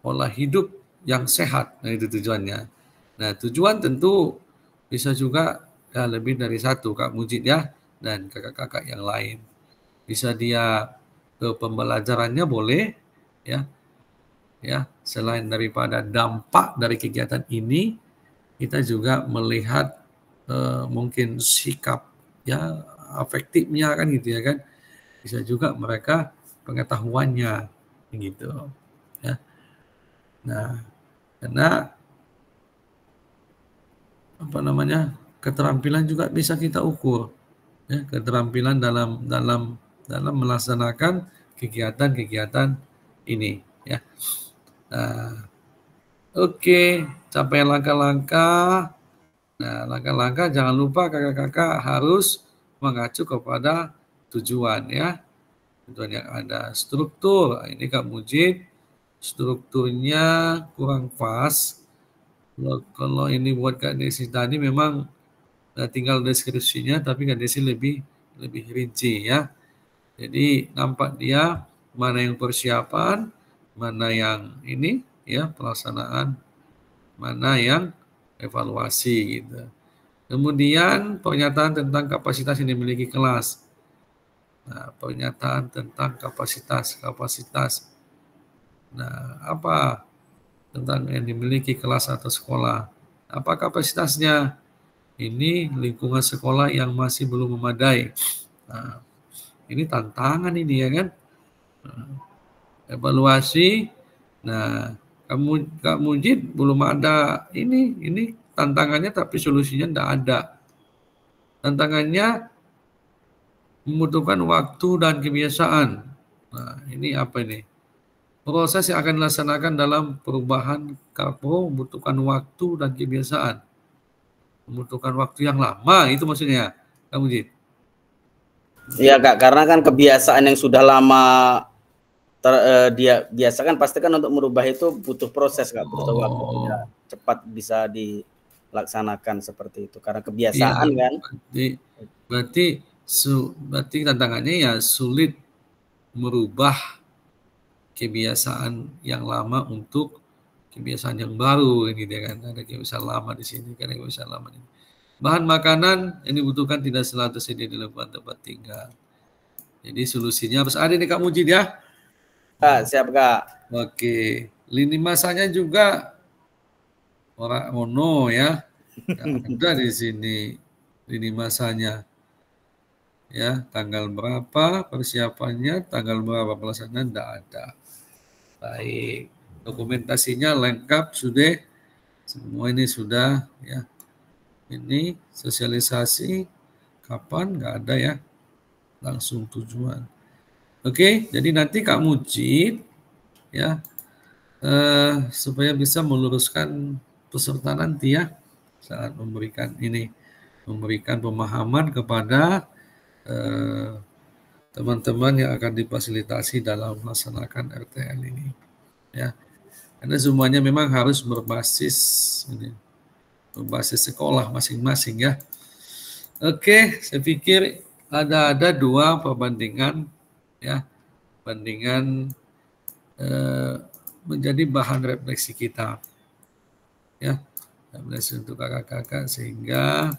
pola hidup yang sehat. Nah itu tujuannya. Nah, tujuan tentu bisa juga lebih dari satu, Kak Mujid, ya, dan kakak-kakak yang lain. Bisa dia ke pembelajarannya boleh, ya. Selain daripada dampak dari kegiatan ini, kita juga melihat mungkin sikap, ya, afektifnya, kan gitu ya kan. Bisa juga mereka pengetahuannya, gitu, ya. Nah, karena keterampilan juga bisa kita ukur, ya, keterampilan dalam melaksanakan kegiatan ini, ya. Oke, capai langkah-langkah. Nah, langkah-langkah jangan lupa kakak-kakak harus mengacu kepada tujuan, ya. Tujuan yang ada. Struktur, ini Kak Mujid, strukturnya kurang pas. Kalau ini buat Kak Desi tadi memang tinggal deskripsinya, tapi Kak Desi lebih rinci, ya. Jadi nampak dia mana yang persiapan, mana yang ini, ya, pelaksanaan, mana yang evaluasi, gitu. Kemudian pernyataan tentang kapasitas yang dimiliki kelas. Nah, pernyataan tentang kapasitas. Nah, apa tentang yang dimiliki kelas atau sekolah? Apa kapasitasnya? Ini lingkungan sekolah yang masih belum memadai. Nah, ini tantangan ini, ya kan? Evaluasi. Nah, Kak Mujid belum ada ini tantangannya, tapi solusinya tidak ada. Tantangannya membutuhkan waktu dan kebiasaan. Nah, ini apa ini? Proses yang akan dilaksanakan dalam perubahan karpro membutuhkan waktu dan kebiasaan. Membutuhkan waktu yang lama, itu maksudnya, Kak Mujid. Iya, Kak, karena kan kebiasaan yang sudah lama dia biasakan, pasti kan untuk merubah itu butuh proses, Kak, butuh waktu, tidak cepat bisa dilaksanakan seperti itu karena kebiasaan, ya, kan. Berarti berarti tantangannya ya sulit merubah kebiasaan yang lama untuk kebiasaan yang baru, gitu kan. Ada kebiasaan lama di sini, kan kebiasaan lama ini. Bahan makanan yang dibutuhkan tidak selalu tersedia di lingkungan tempat tinggal. Jadi solusinya harus ada nih Kak Mujid ya. Siap Kak. Oke, lini masanya juga orang mono ya. Ada di sini lini masanya. Ya, tanggal berapa persiapannya, tanggal berapa pelaksanaan tidak ada. Baik, dokumentasinya lengkap sudah, semua ini sudah ya. Ini sosialisasi kapan nggak ada ya, langsung tujuan. Oke, jadi nanti Kak Mujid ya supaya bisa meluruskan peserta nanti ya saat memberikan pemahaman kepada teman-teman yang akan difasilitasi dalam melaksanakan RTL ini ya, karena semuanya memang harus berbasis sekolah masing-masing ya. Oke, saya pikir ada dua perbandingan ya, menjadi bahan refleksi kita ya, refleksi untuk kakak-kakak sehingga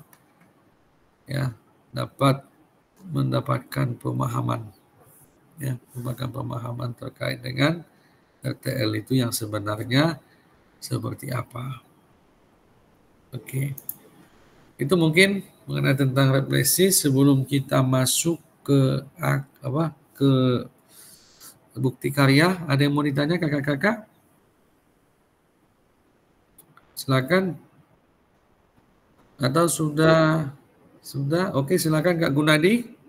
ya dapat mendapatkan pemahaman ya, pemahaman terkait dengan RTL itu yang sebenarnya seperti apa. Oke. Itu mungkin mengenai tentang refleksi sebelum kita masuk ke bukti karya. Ada yang mau ditanya kakak-kakak? Silakan. Atau sudah? Oke, silakan Kak Gunadi.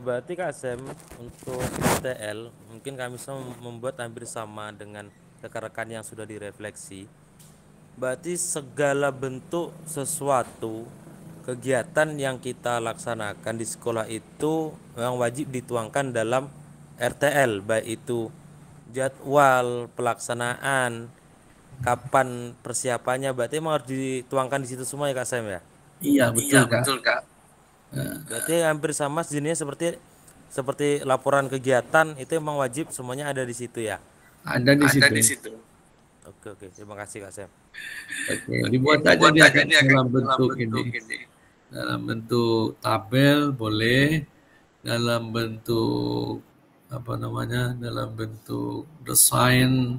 Berarti Kak Sem, untuk RTL mungkin kami bisa membuat hampir sama dengan rekan-rekan yang sudah direfleksi. Berarti segala bentuk sesuatu kegiatan yang kita laksanakan di sekolah itu yang wajib dituangkan dalam RTL, baik itu jadwal pelaksanaan, kapan persiapannya, berarti memang harus dituangkan di situ semua ya Kak Sem ya? Iya, betul Kak. Berarti hampir sama jenisnya seperti laporan kegiatan itu emang wajib semuanya ada di situ ya? Ada di situ. Oke, terima kasih Kak Sem. Oke, dibuat aja dia dalam bentuk ini. Dalam bentuk tabel boleh, dalam bentuk dalam bentuk desain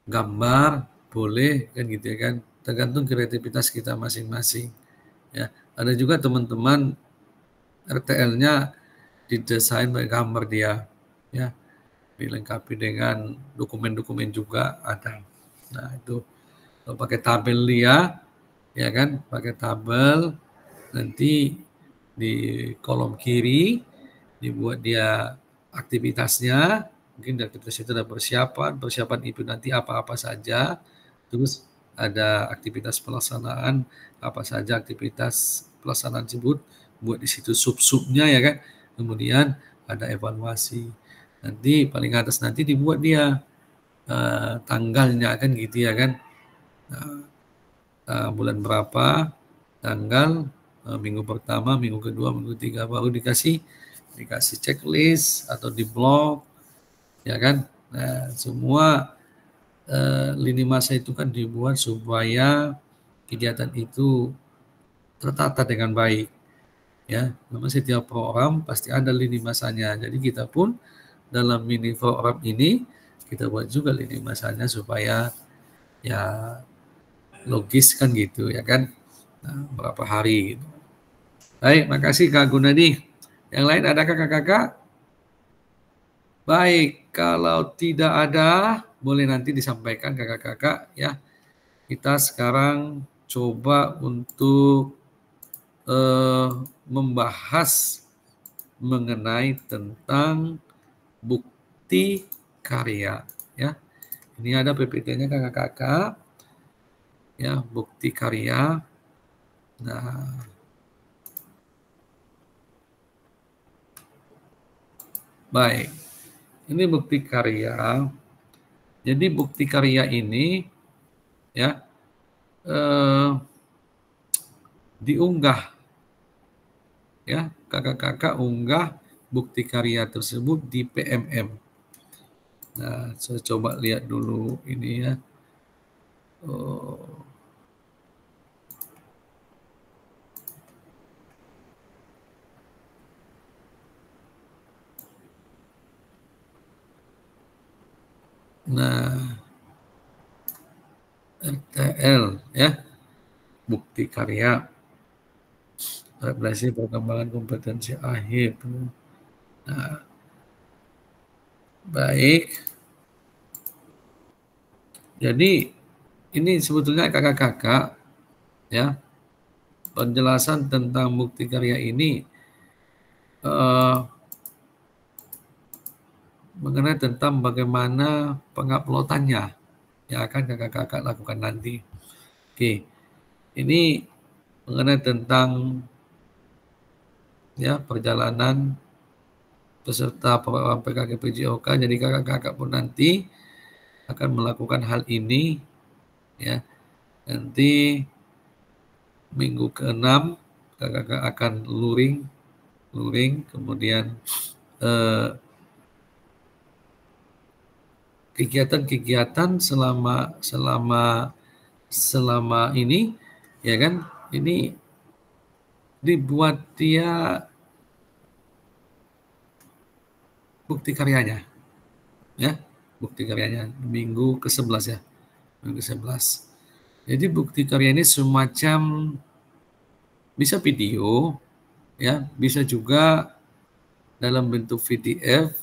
gambar boleh kan gitu ya kan, tergantung kreativitas kita masing-masing. Ya, ada juga teman-teman RTL-nya didesain pakai gambar dia, ya, dilengkapi dengan dokumen-dokumen juga ada. Nah itu kalau pakai tabel dia, ya kan, pakai tabel, nanti di kolom kiri dibuat dia aktivitasnya, mungkin di aktivitas itu ada persiapan itu nanti apa-apa saja, terus ada aktivitas pelaksanaan, apa saja aktivitas pelaksanaan tersebut, buat di situ sub-subnya ya kan, kemudian ada evaluasi. Nanti paling atas nanti dibuat dia tanggalnya kan gitu ya kan, bulan berapa, tanggal, minggu pertama, minggu kedua, minggu ketiga, baru dikasih checklist atau di blog ya kan. Nah semua lini masa itu kan dibuat supaya kegiatan itu tertata dengan baik ya. Memang setiap program pasti ada lini masanya, jadi kita pun dalam mini program ini kita buat juga lini masanya supaya ya logis kan gitu ya kan. Nah, berapa hari gitu. Baik, makasih Kak Gunadi. Yang lain adakah kakak-kakak? Baik, kalau tidak ada boleh nanti disampaikan kakak-kakak ya. Kita sekarang coba untuk membahas mengenai tentang bukti karya ya. Ini ada PPT-nya kakak-kakak ya, bukti karya. Nah, baik, ini bukti karya. Jadi bukti karya ini ya diunggah, ya, kakak-kakak unggah bukti karya tersebut di PMM. Nah, saya coba lihat dulu ini ya. Oh. Nah, RTL ya, bukti karya, refleksi perkembangan kompetensi akhir. Nah, baik. Jadi ini sebetulnya kakak-kakak ya, penjelasan tentang bukti karya ini mengenai tentang bagaimana penguploadannya yang akan kakak-kakak lakukan nanti. Oke, ini mengenai tentang ya perjalanan peserta program PKK PJOK. Jadi kakak-kakak pun nanti akan melakukan hal ini ya. Nanti minggu ke-6 kakak-kakak akan luring, kemudian kegiatan-kegiatan selama ini ya kan, ini dibuat dia bukti karyanya ya, bukti karyanya minggu ke-11 ya, minggu ke-11. Jadi bukti karya ini semacam bisa video ya, bisa juga dalam bentuk PDF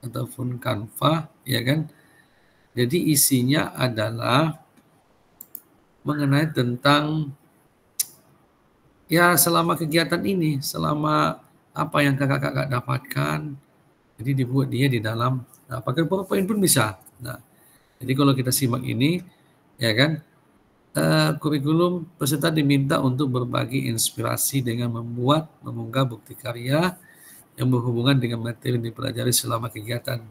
ataupun Canva ya kan. Jadi isinya adalah mengenai tentang ya selama kegiatan ini, selama apa yang kakak-kakak dapatkan. Jadi dibuat dia di dalam, nah, pakai PowerPoint pun bisa. Nah, jadi kalau kita simak ini ya kan, kurikulum peserta diminta untuk berbagi inspirasi dengan mengunggah bukti karya yang berhubungan dengan materi yang dipelajari selama kegiatan.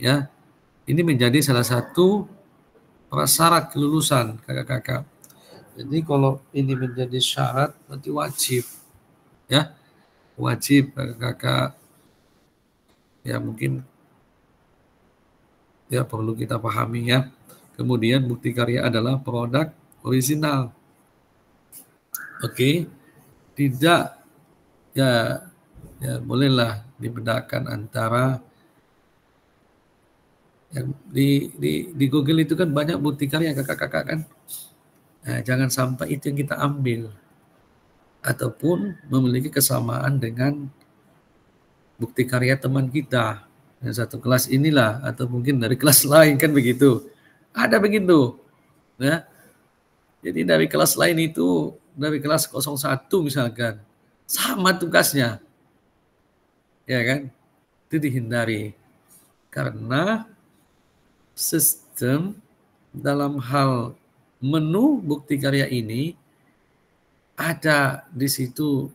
Ya, ini menjadi salah satu prasyarat kelulusan kakak-kakak. Jadi kalau ini menjadi syarat, nanti wajib, ya, wajib kakak-kakak. Ya mungkin ya perlu kita pahami ya. Kemudian bukti karya adalah produk orisinal. Oke, tidak ya bolehlah dibedakan antara yang di Google itu kan banyak bukti karya kakak-kakak kan. Nah, jangan sampai itu yang kita ambil ataupun memiliki kesamaan dengan bukti karya teman kita yang satu kelas inilah atau mungkin dari kelas lain kan begitu. Ada begitu. Ya. Jadi dari kelas lain itu, dari kelas 01 misalkan, sama tugasnya. Ya kan? Itu dihindari. Karena sistem dalam hal menu bukti karya ini ada di situ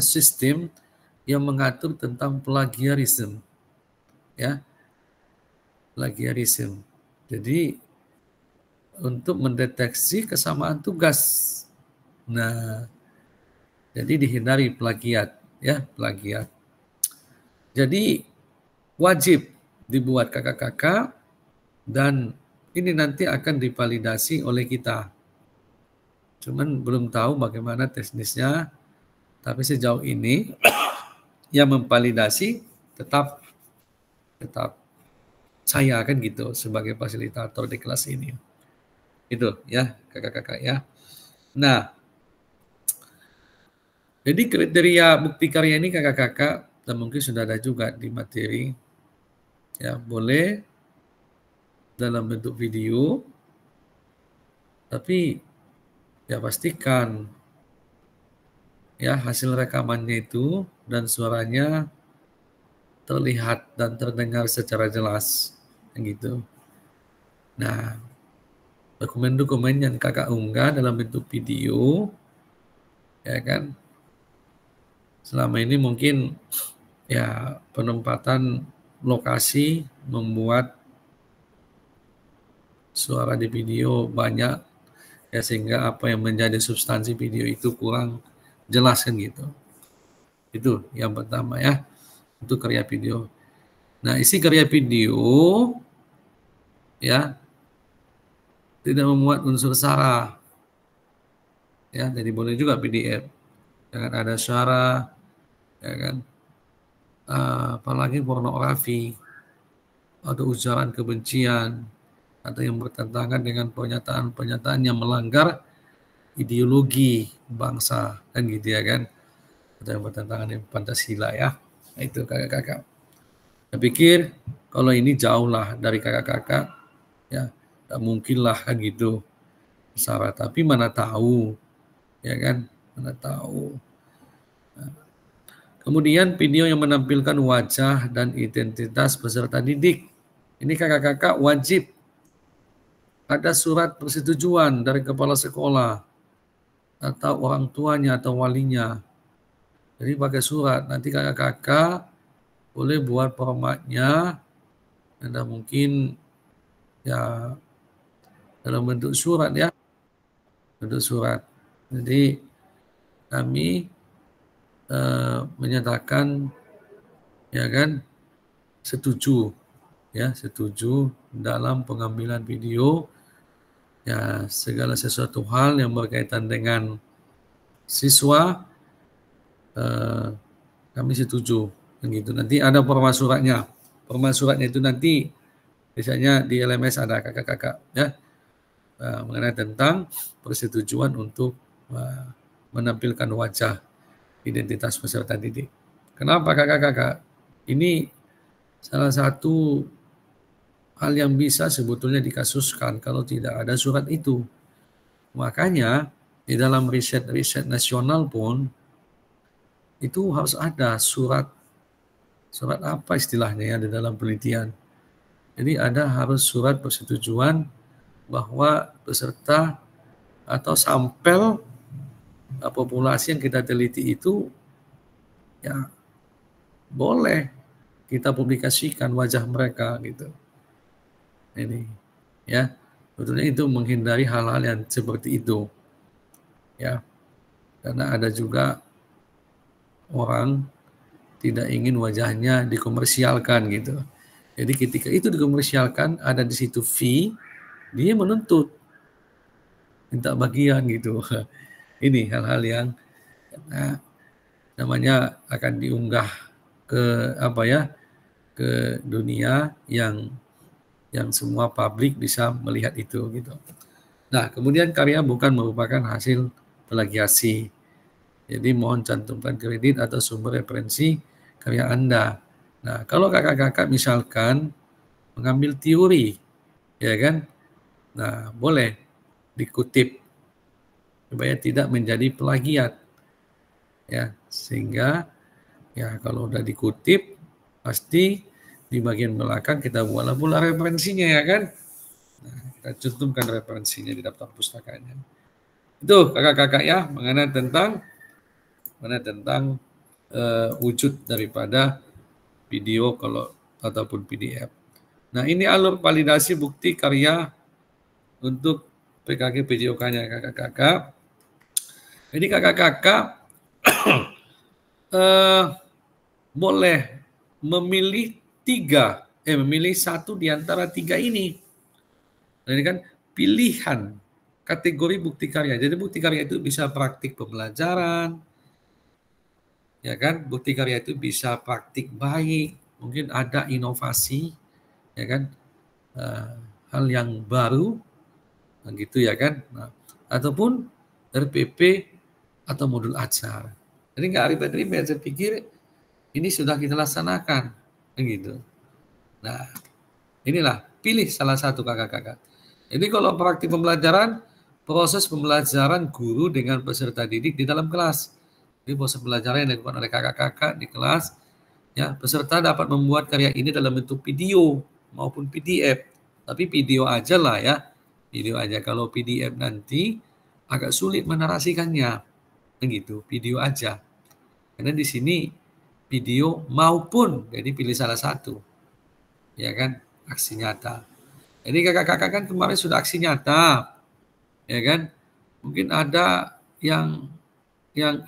sistem yang mengatur tentang plagiarisme. Ya. Plagiarisme. Jadi untuk mendeteksi kesamaan tugas. Nah, jadi dihindari plagiat, ya, plagiat. Jadi wajib dibuat kakak-kakak dan ini nanti akan divalidasi oleh kita. Cuman belum tahu bagaimana teknisnya, tapi sejauh ini yang memvalidasi tetap saya kan gitu sebagai fasilitator di kelas ini. Itu ya kakak-kakak ya. Nah, jadi kriteria bukti karya ini kakak-kakak dan mungkin sudah ada juga di materi. Ya, boleh dalam bentuk video, tapi ya pastikan ya hasil rekamannya itu dan suaranya terlihat dan terdengar secara jelas, gitu. Nah, dokumen-dokumen yang kakak unggah dalam bentuk video, ya kan, selama ini mungkin ya penempatan lokasi membuat suara di video banyak, ya sehingga apa yang menjadi substansi video itu kurang jelas kan gitu. Itu yang pertama ya, untuk karya video. Nah, isi karya video ya tidak memuat unsur sara. Ya, jadi boleh juga PDF. Jangan ada sara, ya kan? Apalagi pornografi atau ujaran kebencian atau yang bertentangan dengan pernyataan-pernyataan yang melanggar ideologi bangsa kan gitu ya kan, atau yang bertentangan dengan Pancasila ya. Nah, itu kakak-kakak. Saya pikir kalau ini jauh lah dari kakak-kakak ya, tak mungkin lah kan gitu syarat, tapi mana tahu ya kan, mana tahu. Nah, kemudian video yang menampilkan wajah dan identitas peserta didik. Ini kakak-kakak wajib ada surat persetujuan dari kepala sekolah atau orang tuanya atau walinya. Jadi pakai surat. Nanti kakak-kakak boleh buat formatnya, ada mungkin ya dalam bentuk surat ya, bentuk surat. Jadi kami menyatakan ya kan setuju ya, setuju dalam pengambilan video ya, segala sesuatu hal yang berkaitan dengan siswa kami setuju begitu. Nanti ada format suratnya. Format suratnya itu nanti biasanya di LMS ada kakak-kakak ya, mengenai tentang persetujuan untuk menampilkan wajah identitas peserta didik. Kenapa kakak-kakak? Ini salah satu hal yang bisa sebetulnya dikasuskan kalau tidak ada surat itu. Makanya di dalam riset-riset nasional pun itu harus ada surat apa istilahnya ya di dalam penelitian. Jadi ada harus surat persetujuan bahwa peserta atau sampel populasi yang kita teliti itu ya boleh kita publikasikan wajah mereka gitu. Ini ya, sebetulnya itu menghindari hal-hal yang seperti itu ya, karena ada juga orang tidak ingin wajahnya dikomersialkan gitu. Jadi ketika itu dikomersialkan, ada di situ fee, dia menuntut minta bagian gitu. Ini hal-hal yang namanya akan diunggah ke apa ya, ke dunia yang semua publik bisa melihat itu gitu. Nah, kemudian karya bukan merupakan hasil plagiasi. Jadi mohon cantumkan kredit atau sumber referensi karya Anda. Nah, kalau kakak-kakak misalkan mengambil teori, ya kan? Nah, boleh dikutip supaya tidak menjadi plagiat. Ya, sehingga ya kalau udah dikutip pasti di bagian belakang kita buatlah pula referensinya ya kan. Nah, kita cantumkan referensinya di daftar pustakanya. Itu kakak-kakak ya mengenai tentang wujud daripada video kalau ataupun PDF. Nah, ini alur validasi bukti karya untuk PKG PJOK-nya kakak-kakak. Jadi kakak-kakak boleh memilih memilih satu di antara tiga ini. Nah, ini kan pilihan kategori bukti karya. Jadi bukti karya itu bisa praktik pembelajaran, ya kan? Bukti karya itu bisa praktik baik, mungkin ada inovasi, ya kan? Hal yang baru, gitu ya kan? Nah, ataupun RPP atau modul ajar. Jadi nggak ribet-ribet. Saya pikir ini sudah kita laksanakan, gitu. Nah, inilah pilih salah satu kakak-kakak. Jadi kalau praktik pembelajaran, proses pembelajaran guru dengan peserta didik di dalam kelas. Jadi proses pembelajaran yang dilakukan oleh kakak-kakak di kelas, ya peserta dapat membuat karya ini dalam bentuk video maupun PDF. Tapi video aja lah ya, video aja. Kalau PDF nanti agak sulit menarasikannya, begitu. Video aja. Karena di sini video maupun, jadi pilih salah satu, ya kan, aksi nyata. Jadi kakak-kakak kan kemarin sudah aksi nyata, ya kan? Mungkin ada yang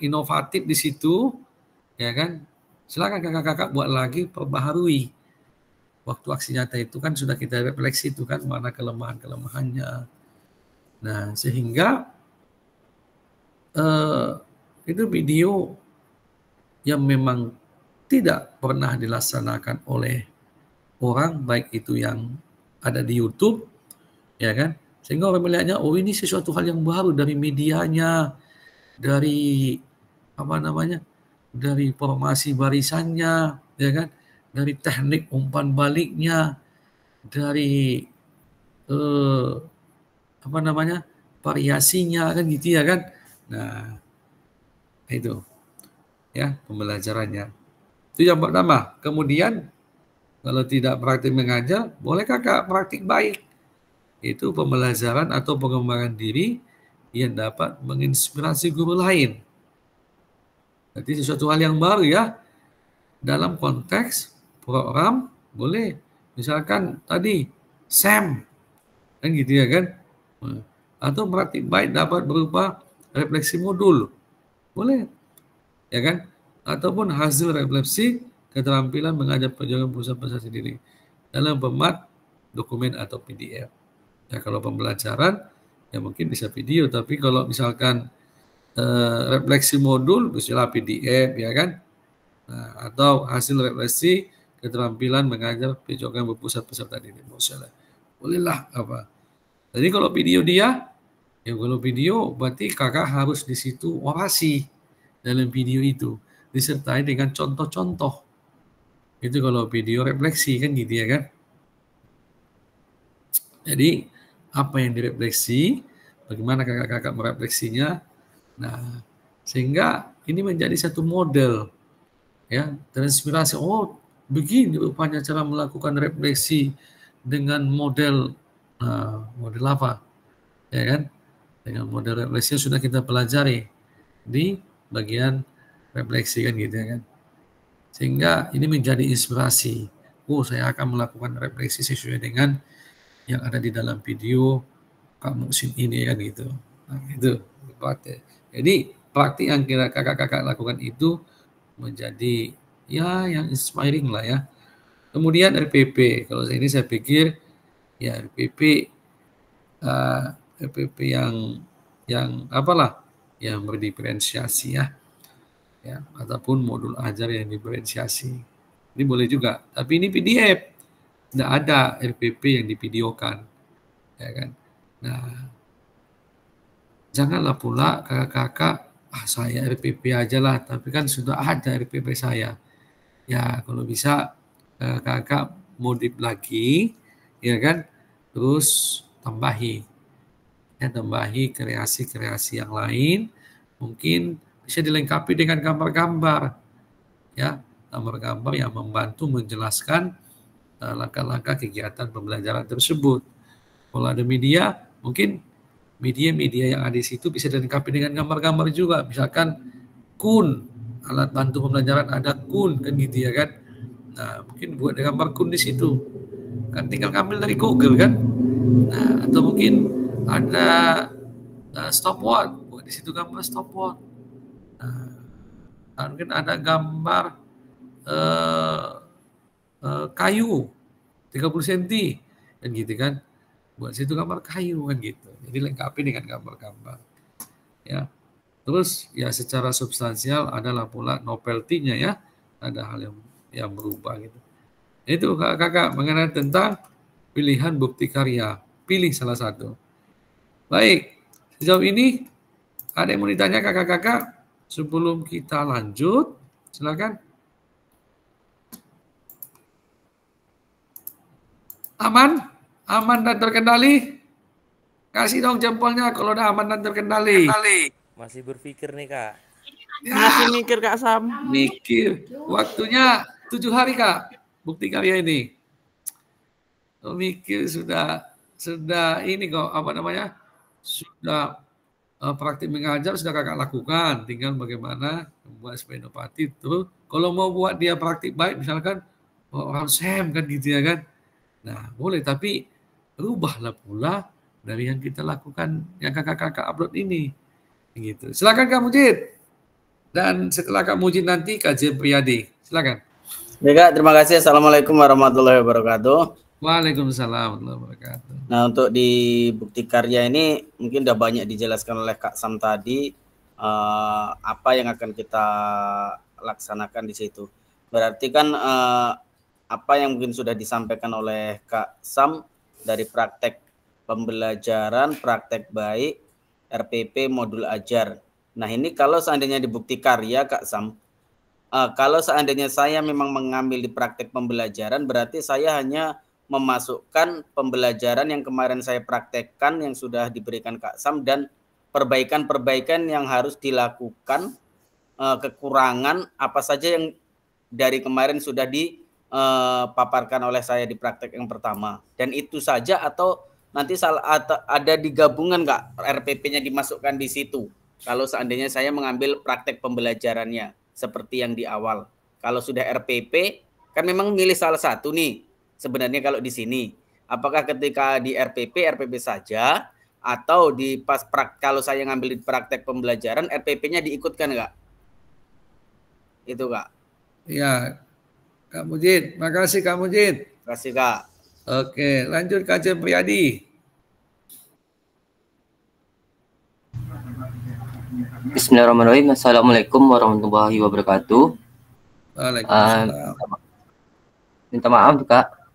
inovatif di situ, ya kan? Silakan kakak-kakak buat lagi, perbaharui. Waktu aksi nyata itu kan sudah kita refleksi itu kan mana kelemahan-kelemahannya. Nah, sehingga itu video yang memang tidak pernah dilaksanakan oleh orang, baik itu yang ada di YouTube, ya kan? Sehingga orang melihatnya, oh ini sesuatu hal yang baru dari medianya, dari apa namanya, dari formasi barisannya, ya kan? Dari teknik umpan baliknya, dari apa namanya, variasinya kan gitu ya kan? Nah, itu ya pembelajarannya. Itu yang pertama. Kemudian kalau tidak praktik mengajar, boleh kakak praktik baik. Itu pembelajaran atau pengembangan diri yang dapat menginspirasi guru lain. Jadi sesuatu hal yang baru ya. Dalam konteks program boleh. Misalkan tadi SAM. Kan gitu ya kan. Atau praktik baik dapat berupa refleksi modul. Boleh. Ya kan? Ataupun hasil refleksi keterampilan mengajar perjuangan pusat sendiri dalam format dokumen atau PDF. Ya kalau pembelajaran ya mungkin bisa video, tapi kalau misalkan refleksi modul bisa PDF ya kan. Nah, atau hasil refleksi keterampilan mengajar perjuangan berpusat peserta didik. Bolehlah apa. Jadi kalau video dia, ya kalau video berarti kakak harus di situ orasi dalam video itu disertai dengan contoh-contoh. Itu kalau video refleksi kan gitu ya kan. Jadi apa yang direfleksi, bagaimana kakak-kakak merefleksinya. Nah, sehingga ini menjadi satu model ya, terinspirasi. Oh, begini rupanya cara melakukan refleksi dengan model model apa? Ya kan? Dengan model refleksi yang sudah kita pelajari di bagian refleksi kan gitu ya kan. Sehingga ini menjadi inspirasi. Oh, saya akan melakukan refleksi sesuai dengan yang ada di dalam video Kak Muhsin ini kan gitu. Nah, itu praktek. Jadi praktik yang kira kakak-kakak lakukan itu menjadi ya yang inspiring lah ya. Kemudian RPP. Kalau ini saya pikir ya RPP yang apalah yang berdiferensiasi ya. Ya, ataupun modul ajar yang diferensiasi. Ini boleh juga. Tapi ini PDF. Tidak ada RPP yang divideokan. Ya kan? Nah, janganlah pula kakak-kakak, saya RPP aja lah, tapi kan sudah ada RPP saya. Ya, kalau bisa kakak modif lagi, ya kan? Terus tambahi. Ya, tambahi kreasi-kreasi yang lain. Mungkin bisa dilengkapi dengan gambar-gambar, ya, gambar-gambar yang membantu menjelaskan langkah-langkah kegiatan pembelajaran tersebut. Kalau ada media, mungkin media-media yang ada di situ bisa dilengkapi dengan gambar-gambar juga. Misalkan kun, alat bantu pembelajaran ada kun, kan gitu ya kan. Nah, mungkin buat gambar kun di situ, kan tinggal ambil dari Google kan. Nah, atau mungkin ada stopwatch, buat di situ gambar stopwatch. Nah, mungkin ada gambar kayu 30 cm kan gitu kan, buat situ gambar kayu kan gitu. Jadi lengkapi dengan gambar-gambar ya. Terus ya secara substansial adalah pula novelty-nya ya, ada hal yang berubah gitu. Itu kakak mengenai tentang pilihan bukti karya, pilih salah satu. Baik, sejauh ini ada yang mau ditanya kakak-kakak? Sebelum kita lanjut, silakan. Aman? Aman dan terkendali? Kasih dong jempolnya kalau udah aman dan terkendali. Masih berpikir nih Kak. Ya, masih mikir Kak Sam. Mikir. Waktunya 7 hari Kak, bukti karya ini. Mikir sudah ini kok, apa namanya, sudah praktik mengajar sudah kakak lakukan, tinggal bagaimana membuat supaya inovatif. Terus kalau mau buat dia praktik baik, misalkan orang SEM kan gitu ya kan. Nah boleh, tapi rubahlah pula dari yang kita lakukan, yang kakak-kakak upload ini. Gitu. Silakan Kak Mujid. Dan setelah Kak Mujid nanti Kak Priyadi. Silakan. Baik, terima kasih. Assalamualaikum warahmatullahi wabarakatuh. Waalaikumsalam warahmatullahi wabarakatuh. Nah, untuk di bukti karya ini mungkin udah banyak dijelaskan oleh Kak Sam tadi, apa yang akan kita laksanakan di situ. Berarti kan apa yang mungkin sudah disampaikan oleh Kak Sam dari praktek pembelajaran, praktek baik, RPP, modul ajar. Nah, ini kalau seandainya di bukti karya Kak Sam, kalau seandainya saya memang mengambil di praktek pembelajaran, berarti saya hanya memasukkan pembelajaran yang kemarin saya praktekkan yang sudah diberikan Kak Sam dan perbaikan-perbaikan yang harus dilakukan, kekurangan apa saja yang dari kemarin sudah dipaparkan oleh saya di praktek yang pertama. Dan itu saja atau nanti ada digabungan Kak, RPP-nya dimasukkan di situ. Kalau seandainya saya mengambil praktek pembelajarannya seperti yang di awal. Kalau sudah RPP kan memang milih salah satu nih. Sebenarnya kalau di sini, apakah ketika di RPP saja atau di kalau saya ngambil di praktek pembelajaran RPP-nya diikutkan Kak? Itu Kak. Ya, Kak Mujid. Makasih Kak Mujid. Terima kasih Kak. Oke, lanjut Kak Priyadi. Bismillahirrahmanirrahim. Assalamualaikum warahmatullahi wabarakatuh. Waalaikumsalam. Minta maaf Kak.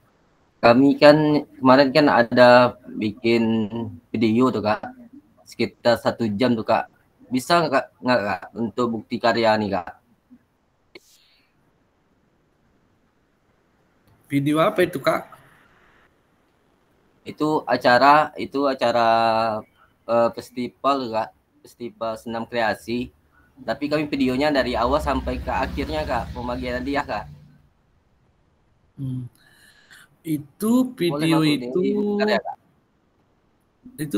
Kami kan kemarin kan ada bikin video tuh Kak, sekitar 1 jam tuh Kak. Bisa nggak Kak untuk bukti karya nih Kak? Video apa itu Kak? Itu acara festival Kak, festival senam kreasi. Tapi kami videonya dari awal sampai ke akhirnya Kak, pembagian hadiah Kak. Itu video itu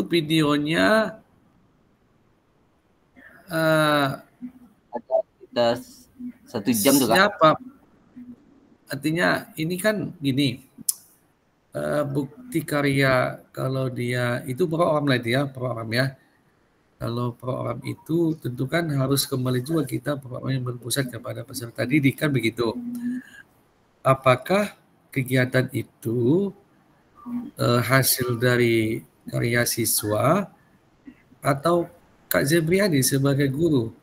videonya ada 1 jam tuh Kak. Siapa? Artinya ini kan gini, bukti karya kalau dia itu program lah itu ya, program ya. Kalau program itu tentu kan harus kembali juga kita program yang berpusat kepada peserta didik kan begitu. Apakah kegiatan itu hasil dari karya siswa atau Kak Zebriadi sebagai guru?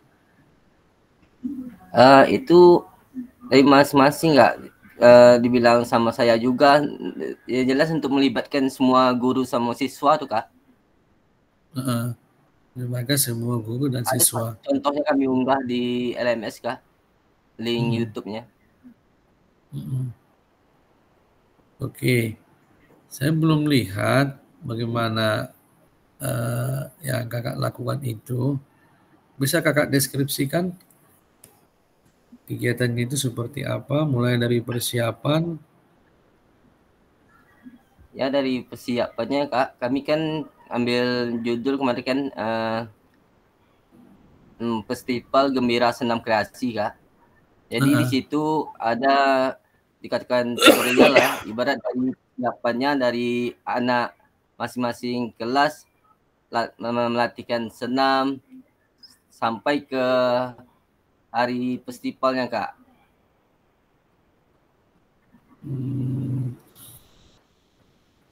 Itu dari masing-masing nggak, dibilang sama saya juga. Ya jelas untuk melibatkan semua guru sama siswa tuh Kak. Melibatkan semua guru dan siswa. Contohnya kami unggah di LMS Kak, link YouTube-nya. Oke, saya belum lihat bagaimana yang kakak lakukan itu. Bisa kakak deskripsikan kegiatannya itu seperti apa, mulai dari persiapan? Ya dari persiapannya Kak, kami kan ambil judul kemarin kan Festival Gembira Senam Kreasi Kak. Jadi di situ ada dikatakan tutorial lah, ibarat dari persiapannya dari anak masing-masing kelas melatihkan senam sampai ke hari festivalnya Kak.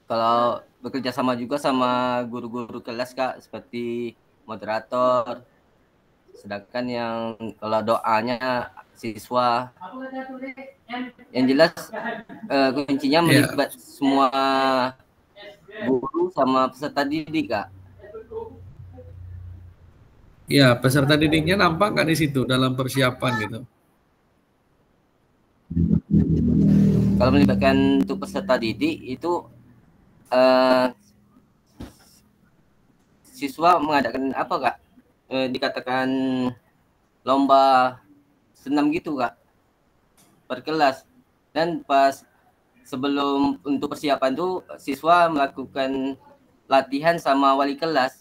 Kalau bekerja sama juga sama guru-guru kelas Kak, seperti moderator. Sedangkan yang kalau doanya siswa, yang jelas kuncinya melibat semua guru sama peserta didik Kak. Ya, peserta didiknya nampak nggak di situ dalam persiapan gitu? Kalau melibatkan untuk peserta didik itu siswa mengadakan apa Kak? Dikatakan lomba senam gitu Kak, per kelas. Dan pas sebelum untuk persiapan tuh siswa melakukan latihan sama wali kelas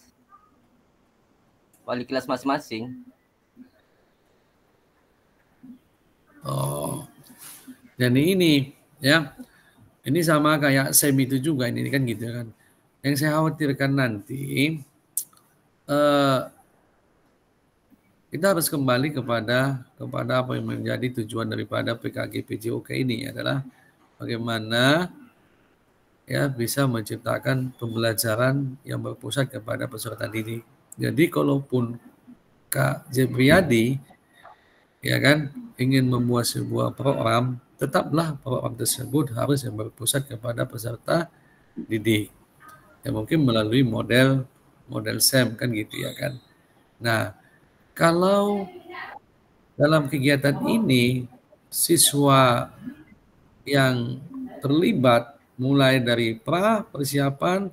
masing-masing. Oh, dan ini ya, ini sama kayak SEM itu juga ini kan gitu kan. Yang saya khawatirkan nanti kita harus kembali kepada apa yang menjadi tujuan daripada PKG PJOK ini adalah bagaimana ya bisa menciptakan pembelajaran yang berpusat kepada peserta didik. Jadi kalaupun Kak Jebriadi ya kan ingin membuat sebuah program, tetaplah program tersebut harus yang berpusat kepada peserta didik. Ya mungkin melalui model SEM kan gitu ya kan. Nah, kalau dalam kegiatan ini siswa yang terlibat mulai dari persiapan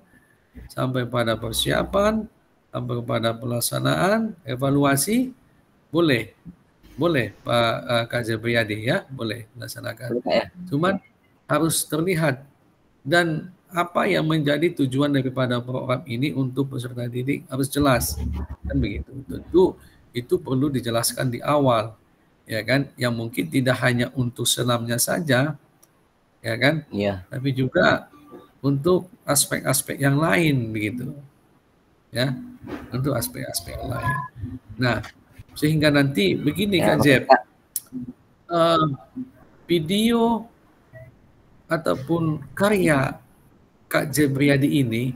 sampai pada persiapan sampai pada pelaksanaan evaluasi boleh Pak Kak Jebriadi ya boleh laksanakan. Cuman harus terlihat dan apa yang menjadi tujuan daripada program ini untuk peserta didik harus jelas kan begitu. Tentu itu perlu dijelaskan di awal ya kan, yang mungkin tidak hanya untuk senamnya saja ya kan, tapi juga untuk aspek-aspek yang lain begitu ya, untuk aspek-aspek yang lain. Nah sehingga nanti begini Kak Jeb, video ataupun karya Kak Jebriadi ini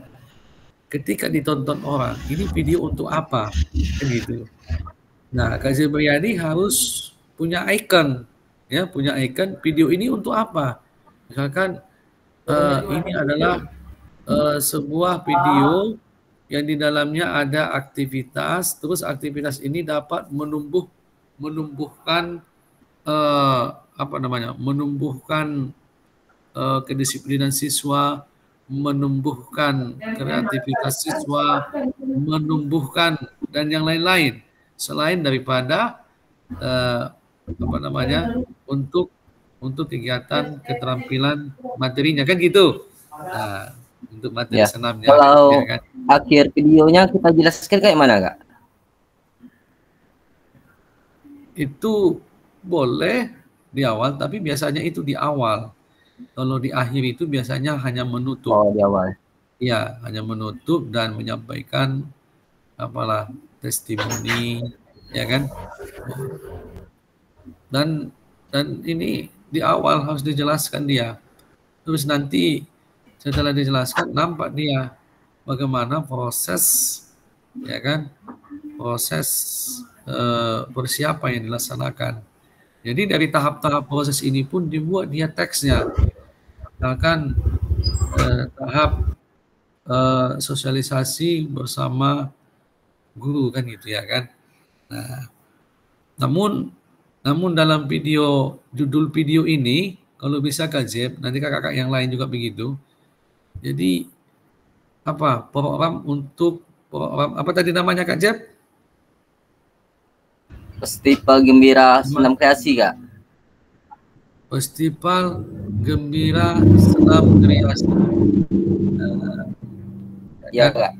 ketika ditonton orang, ini video untuk apa? Kan gitu. Nah, Kak Jebriadi harus punya icon, ya, punya icon. Video ini untuk apa? Misalkan ini adalah sebuah video yang di dalamnya ada aktivitas, terus aktivitas ini dapat menumbuhkan menumbuhkan kedisiplinan siswa, menumbuhkan kreativitas siswa, menumbuhkan dan yang lain-lain selain daripada untuk kegiatan keterampilan materinya kan gitu. Nah, untuk materi senamnya. Kalau ya kan? akhir videonya kita jelaskan kayak mana Kak? Itu boleh di awal, tapi biasanya itu di awal. Kalau di akhir itu biasanya hanya menutup. Oh, di awal. Ya, hanya menutup dan menyampaikan testimoni, ya kan? Dan ini di awal harus dijelaskan dia. Terus nanti setelah dijelaskan nampak dia bagaimana proses, ya kan? Proses persiapan yang dilaksanakan. Jadi dari tahap-tahap proses ini pun dibuat dia teksnya. Misalkan tahap sosialisasi bersama guru kan gitu ya kan. Nah, namun dalam judul video ini kalau bisa Kak Jeb, nanti kakak-kakak yang lain juga begitu. Jadi program apa tadi namanya Kak Jeb? Festival Gembira Senam Kreasi Kak. Festival Gembira Senam Kreasi. Ya Kak.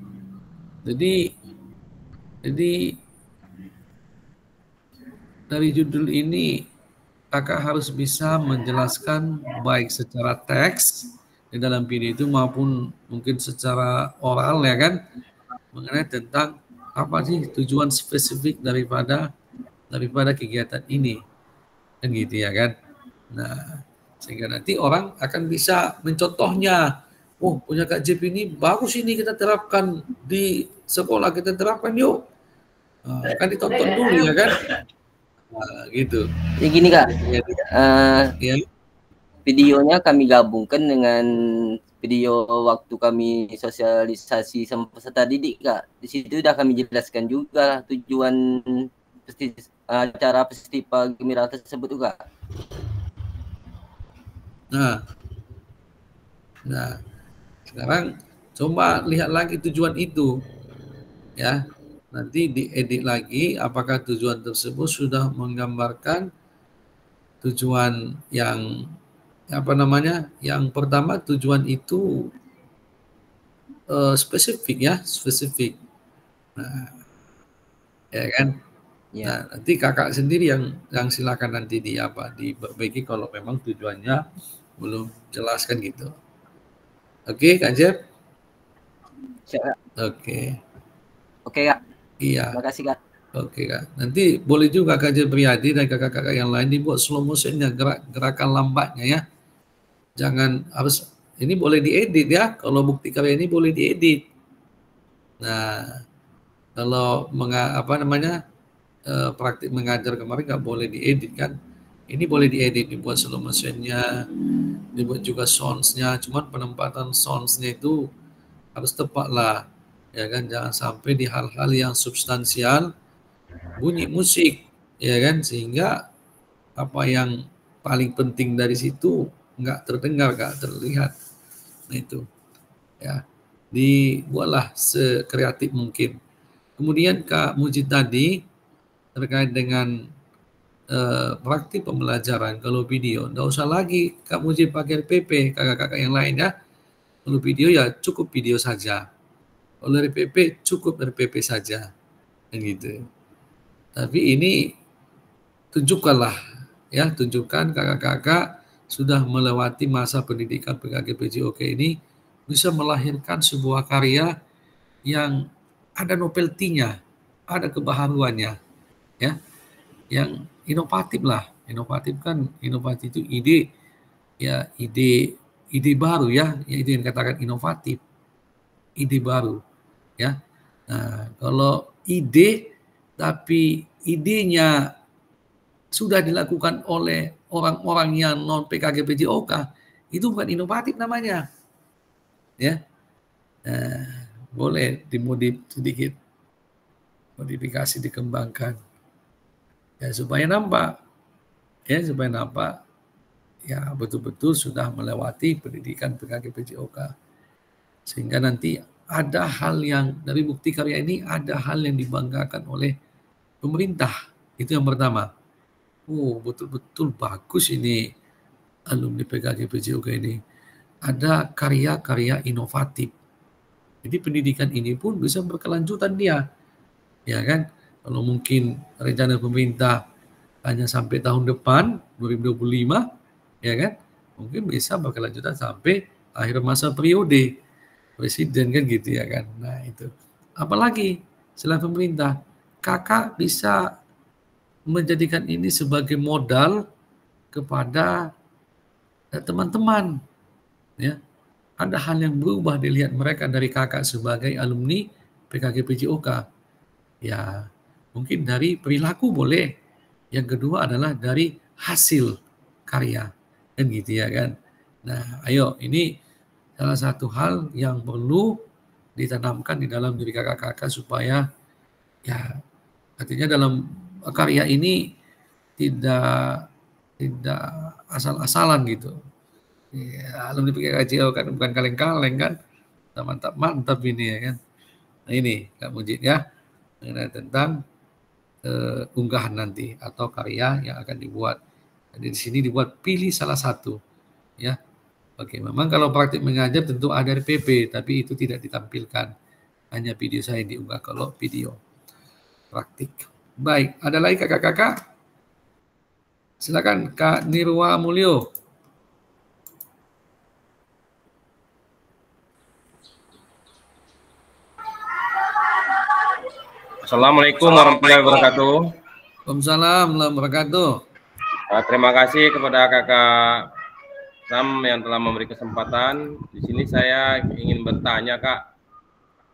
Jadi dari judul ini kakak harus bisa menjelaskan baik secara teks di dalam video itu maupun mungkin secara oral ya kan, mengenai tentang apa sih tujuan spesifik daripada kegiatan ini kan gitu ya kan. Nah sehingga nanti orang akan bisa mencontohnya, oh punya Kak Jeb ini bagus, ini kita terapkan di sekolah, kita terapkan yuk. Kan ditonton dulu ya kan. Nah, gitu. Ya gini Kak, videonya kami gabungkan dengan video waktu kami sosialisasi sama peserta didik Kak. Di situ udah kami jelaskan juga tujuan acara festival Gembira tersebut Kak. Nah, sekarang coba lihat lagi tujuan itu, ya. Nanti diedit lagi apakah tujuan tersebut sudah menggambarkan tujuan yang yang pertama tujuan itu spesifik. Nah, ya kan. Ya. Nah, nanti kakak sendiri yang silakan nanti diperbaiki kalau memang tujuannya belum jelaskan gitu. Oke, Kak Jeb? Siap, Kak. Oke. Oke, Kak. Iya. Terima kasih, Kak. Oke, Kak. Nanti boleh juga Kak Jibriyadi dan kakak-kakak yang lain dibuat slow motionnya, gerakan lambatnya ya. Jangan harus, ini boleh diedit ya. Kalau bukti karya ini boleh diedit. Nah, kalau praktik mengajar kemarin nggak boleh diedit kan. Ini boleh diedit, dibuat slow motionnya, dibuat juga sounds-nya. Cuman penempatan sounds-nya itu harus tepat lah, ya kan. Jangan sampai di hal-hal yang substansial bunyi musik, ya kan, sehingga apa yang paling penting dari situ nggak terdengar, nggak terlihat. Nah itu, ya, dibuatlah sekreatif mungkin. Kemudian Kak Mujid tadi terkait dengan praktik pembelajaran, kalau video, nggak usah lagi Kak Mujib pakai RPP, kakak-kakak yang lain ya. Kalau video ya cukup video saja. Kalau RPP cukup RPP saja, kan gitu. Tapi ini tunjukkanlah, ya, tunjukkan kakak-kakak sudah melewati masa pendidikan PKG PJOK ini bisa melahirkan sebuah karya yang ada novelty-nya, ada kebaharuannya, ya, yang inovatif lah. Inovatif kan, inovatif itu ide, ya, ide baru ya, itu yang dikatakan inovatif, ide baru, ya. Nah, kalau ide tapi idenya sudah dilakukan oleh orang-orang yang non PKG PJOK, itu bukan inovatif namanya, ya. Boleh dimodif sedikit, modifikasi dikembangkan. Ya, supaya nampak, ya, ya, betul-betul sudah melewati pendidikan PKG PJOK, sehingga nanti ada hal yang dari bukti karya ini, ada hal yang dibanggakan oleh pemerintah. Itu yang pertama. Oh, betul-betul bagus ini alumni PKG PJOK ini, ada karya-karya inovatif. Jadi pendidikan ini pun bisa berkelanjutan dia, ya kan. Kalau mungkin rencana pemerintah hanya sampai tahun depan 2025, ya kan, mungkin bisa berkelanjutan sampai akhir masa periode presiden kan gitu ya kan. Nah itu, apalagi selain pemerintah, kakak bisa menjadikan ini sebagai modal kepada teman-teman, ya. Ada hal yang berubah dilihat mereka dari kakak sebagai alumni PKG PJOK, ya. Mungkin dari perilaku boleh. Yang kedua adalah dari hasil karya, kan gitu ya kan. Nah, ayo, ini salah satu hal yang perlu ditanamkan di dalam diri kakak-kakak supaya, ya, artinya dalam karya ini tidak asal-asalan gitu. Ya, alumni PKG kan bukan kaleng-kaleng kan, mantap ini ya kan. Nah ini Kak Mujid ya, tentang unggahan nanti atau karya yang akan dibuat. Jadi di sini dibuat pilih salah satu, ya. Oke, memang kalau praktik mengajar tentu ada RPP, tapi itu tidak ditampilkan. Hanya video saya yang diunggah kalau video praktik. Baik, ada lagi kakak-kakak? Silakan Kak Nirwa Mulyo. Assalamualaikum warahmatullahi wabarakatuh. Waalaikumsalam warahmatullahi wabarakatuh. Terima kasih kepada Kakak Sam yang telah memberi kesempatan. Di sini saya ingin bertanya, Kak.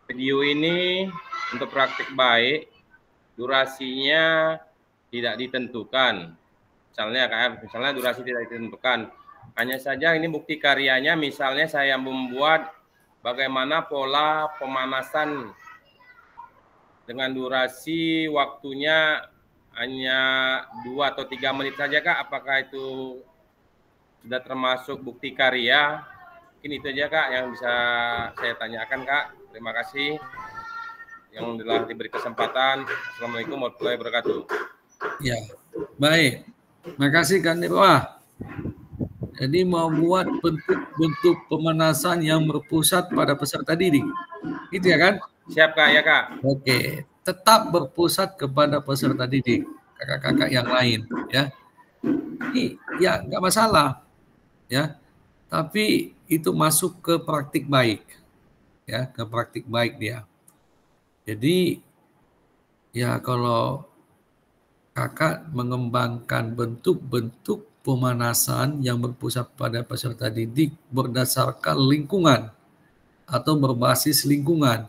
Video ini untuk praktik baik, durasinya tidak ditentukan. Misalnya durasi tidak ditentukan. Hanya saja ini bukti karyanya, misalnya saya membuat bagaimana pola pemanasan dengan durasi waktunya hanya 2 atau 3 menit saja, Kak. Apakah itu sudah termasuk bukti karya? Mungkin itu aja, Kak, yang bisa saya tanyakan, Kak. Terima kasih yang telah diberi kesempatan. Assalamualaikum warahmatullahi wabarakatuh. Ya, baik. Terima kasih Kak Nirwa. Jadi mau buat bentuk pemanasan yang berpusat pada peserta didik. Gitu ya kan? Siap, Kak, ya, Kak. Oke, tetap berpusat kepada peserta didik, kakak-kakak yang lain, ya. Ini ya nggak masalah, ya. Tapi itu masuk ke praktik baik, ya, ke praktik baik dia. Jadi ya kalau kakak mengembangkan bentuk-bentuk pemanasan yang berpusat pada peserta didik berdasarkan lingkungan atau berbasis lingkungan.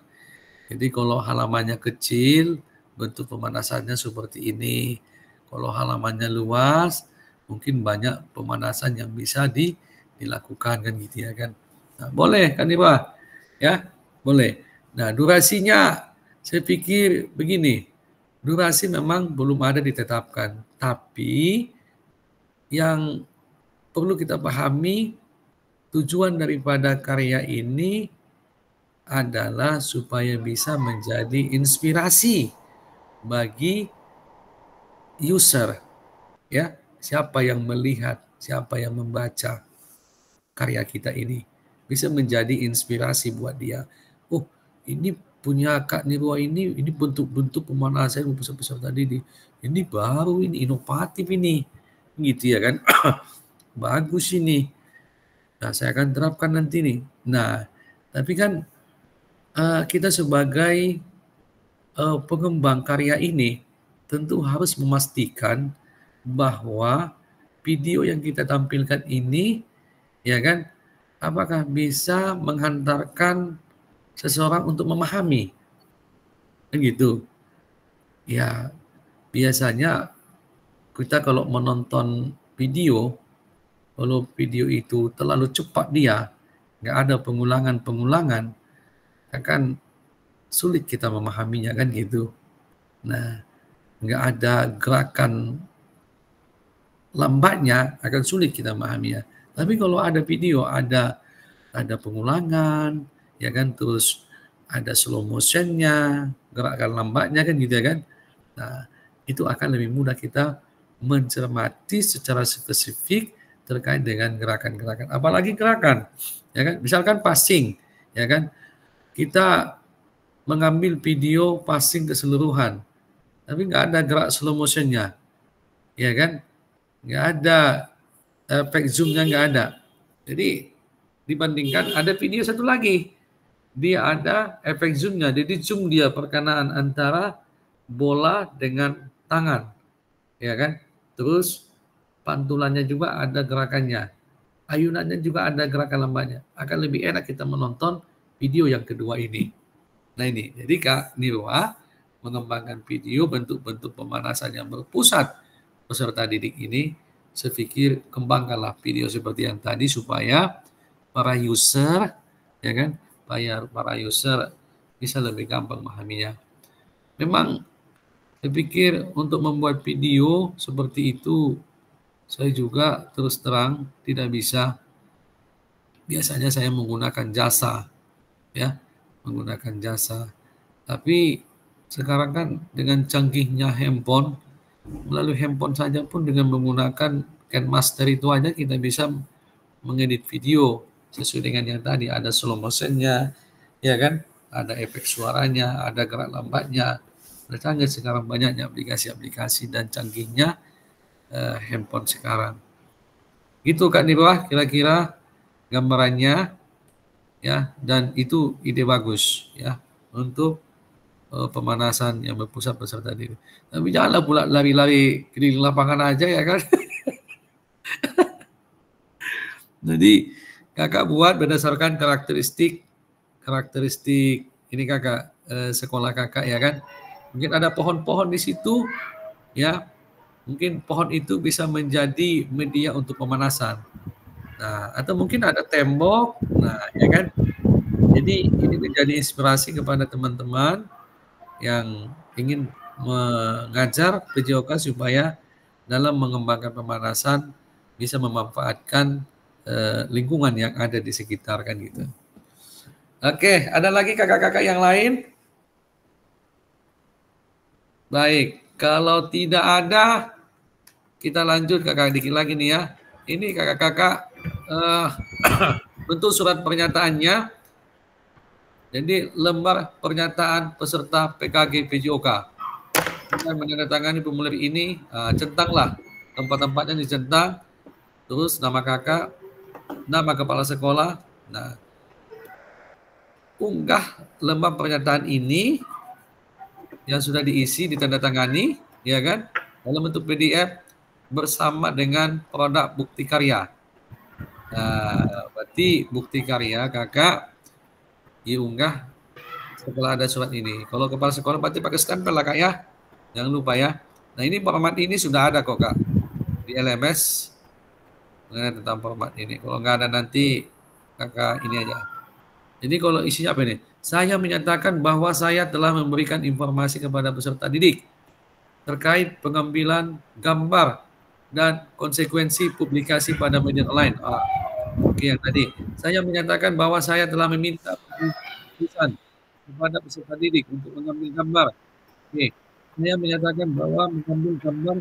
Jadi kalau halamannya kecil, bentuk pemanasannya seperti ini. Kalau halamannya luas, mungkin banyak pemanasan yang bisa dilakukan kan gitu ya kan. Nah, boleh kan Iba? Ya, boleh. Nah, durasinya saya pikir begini. Durasi memang belum ada ditetapkan, tapi yang perlu kita pahami tujuan daripada karya ini adalah supaya bisa menjadi inspirasi bagi user, ya, siapa yang melihat, siapa yang membaca karya kita ini bisa menjadi inspirasi buat dia. Oh, ini punya Kak Nirwa ini bentuk-bentuk pemanasan peserta didik. Ini baru, ini inovatif ini, gitu ya kan? Bagus ini. Nah, saya akan terapkan nanti nih. Nah, tapi kan kita sebagai pengembang karya ini tentu harus memastikan bahwa video yang kita tampilkan ini, ya kan, apakah bisa menghantarkan seseorang untuk memahami, kan gitu. Ya, biasanya kita kalau menonton video, kalau video itu terlalu cepat dia, nggak ada pengulangan-pengulangan, akan sulit kita memahaminya kan gitu. Nah, nggak ada gerakan lambatnya, akan sulit kita memahaminya. Tapi kalau ada video, ada pengulangan, ya kan, terus ada slow motionnya, gerakan lambatnya kan gitu ya kan. Nah, itu akan lebih mudah kita mencermati secara spesifik terkait dengan gerakan-gerakan. Apalagi gerakan, ya kan, misalkan passing, ya kan, kita mengambil video passing keseluruhan, tapi nggak ada gerak slow motionnya, ya kan, nggak ada efek zoomnya, nggak ada. Jadi dibandingkan ada video satu lagi, dia ada efek zoomnya, jadi zoom dia perkenaan antara bola dengan tangan, ya kan, terus pantulannya juga ada gerakannya, ayunannya juga ada gerakan lambatnya. Akan lebih enak kita menonton video yang kedua ini. Nah ini, jadi Kak Nirwa mengembangkan video bentuk-bentuk pemanasan yang berpusat peserta didik ini, saya pikir kembangkanlah video seperti yang tadi supaya para user, ya kan, para user bisa lebih gampang memahaminya. Memang saya pikir untuk membuat video seperti itu saya juga terus terang tidak bisa. Biasanya saya menggunakan jasa, ya, menggunakan jasa. Tapi sekarang kan dengan canggihnya handphone, melalui handphone saja pun dengan menggunakan KineMaster itu aja kita bisa mengedit video sesuai dengan yang tadi, ada slow motionnya, ya kan, ada efek suaranya, ada gerak lambatnya. Canggih sekarang banyaknya aplikasi-aplikasi dan canggihnya handphone sekarang. Itu Kak Nirwa kira-kira gambarannya, ya, dan itu ide bagus ya untuk pemanasan yang berpusat peserta didik. Tapi janganlah pula lari-lari keliling lapangan aja ya kan. Jadi kakak buat berdasarkan karakteristik ini kakak sekolah kakak ya kan. Mungkin ada pohon-pohon di situ ya. Mungkin pohon itu bisa menjadi media untuk pemanasan. Nah, atau mungkin ada tembok. Nah, ya kan. Jadi ini menjadi inspirasi kepada teman-teman yang ingin mengajar PJOK supaya dalam mengembangkan pemanasan bisa memanfaatkan lingkungan yang ada di sekitar kan gitu. Oke, ada lagi kakak-kakak yang lain? Baik, kalau tidak ada kita lanjut kakak dikit lagi nih ya. Ini kakak-kakak bentuk surat pernyataannya. Jadi lembar pernyataan peserta PKG PJOK. Kita menandatangani formulir ini, centanglah tempat-tempatnya dicentang, terus nama kakak, nama kepala sekolah. Nah, unggah lembar pernyataan ini yang sudah diisi, ditandatangani, ya kan, dalam bentuk PDF bersama dengan produk bukti karya. Nah, berarti bukti karya kakak diunggah setelah ada surat ini. Kalau kepala sekolah berarti pakai stempel lah kak ya, jangan lupa ya. Nah ini format ini sudah ada kok kak di LMS mengenai tentang format ini. Kalau nggak ada nanti kakak ini aja. Jadi kalau isinya apa ini? Saya menyatakan bahwa saya telah memberikan informasi kepada peserta didik terkait pengambilan gambar dan konsekuensi publikasi pada media online. Oke, yang tadi. Saya menyatakan bahwa saya telah meminta tulisan kepada peserta didik untuk mengambil gambar. Oke. Saya menyatakan bahwa mengambil gambar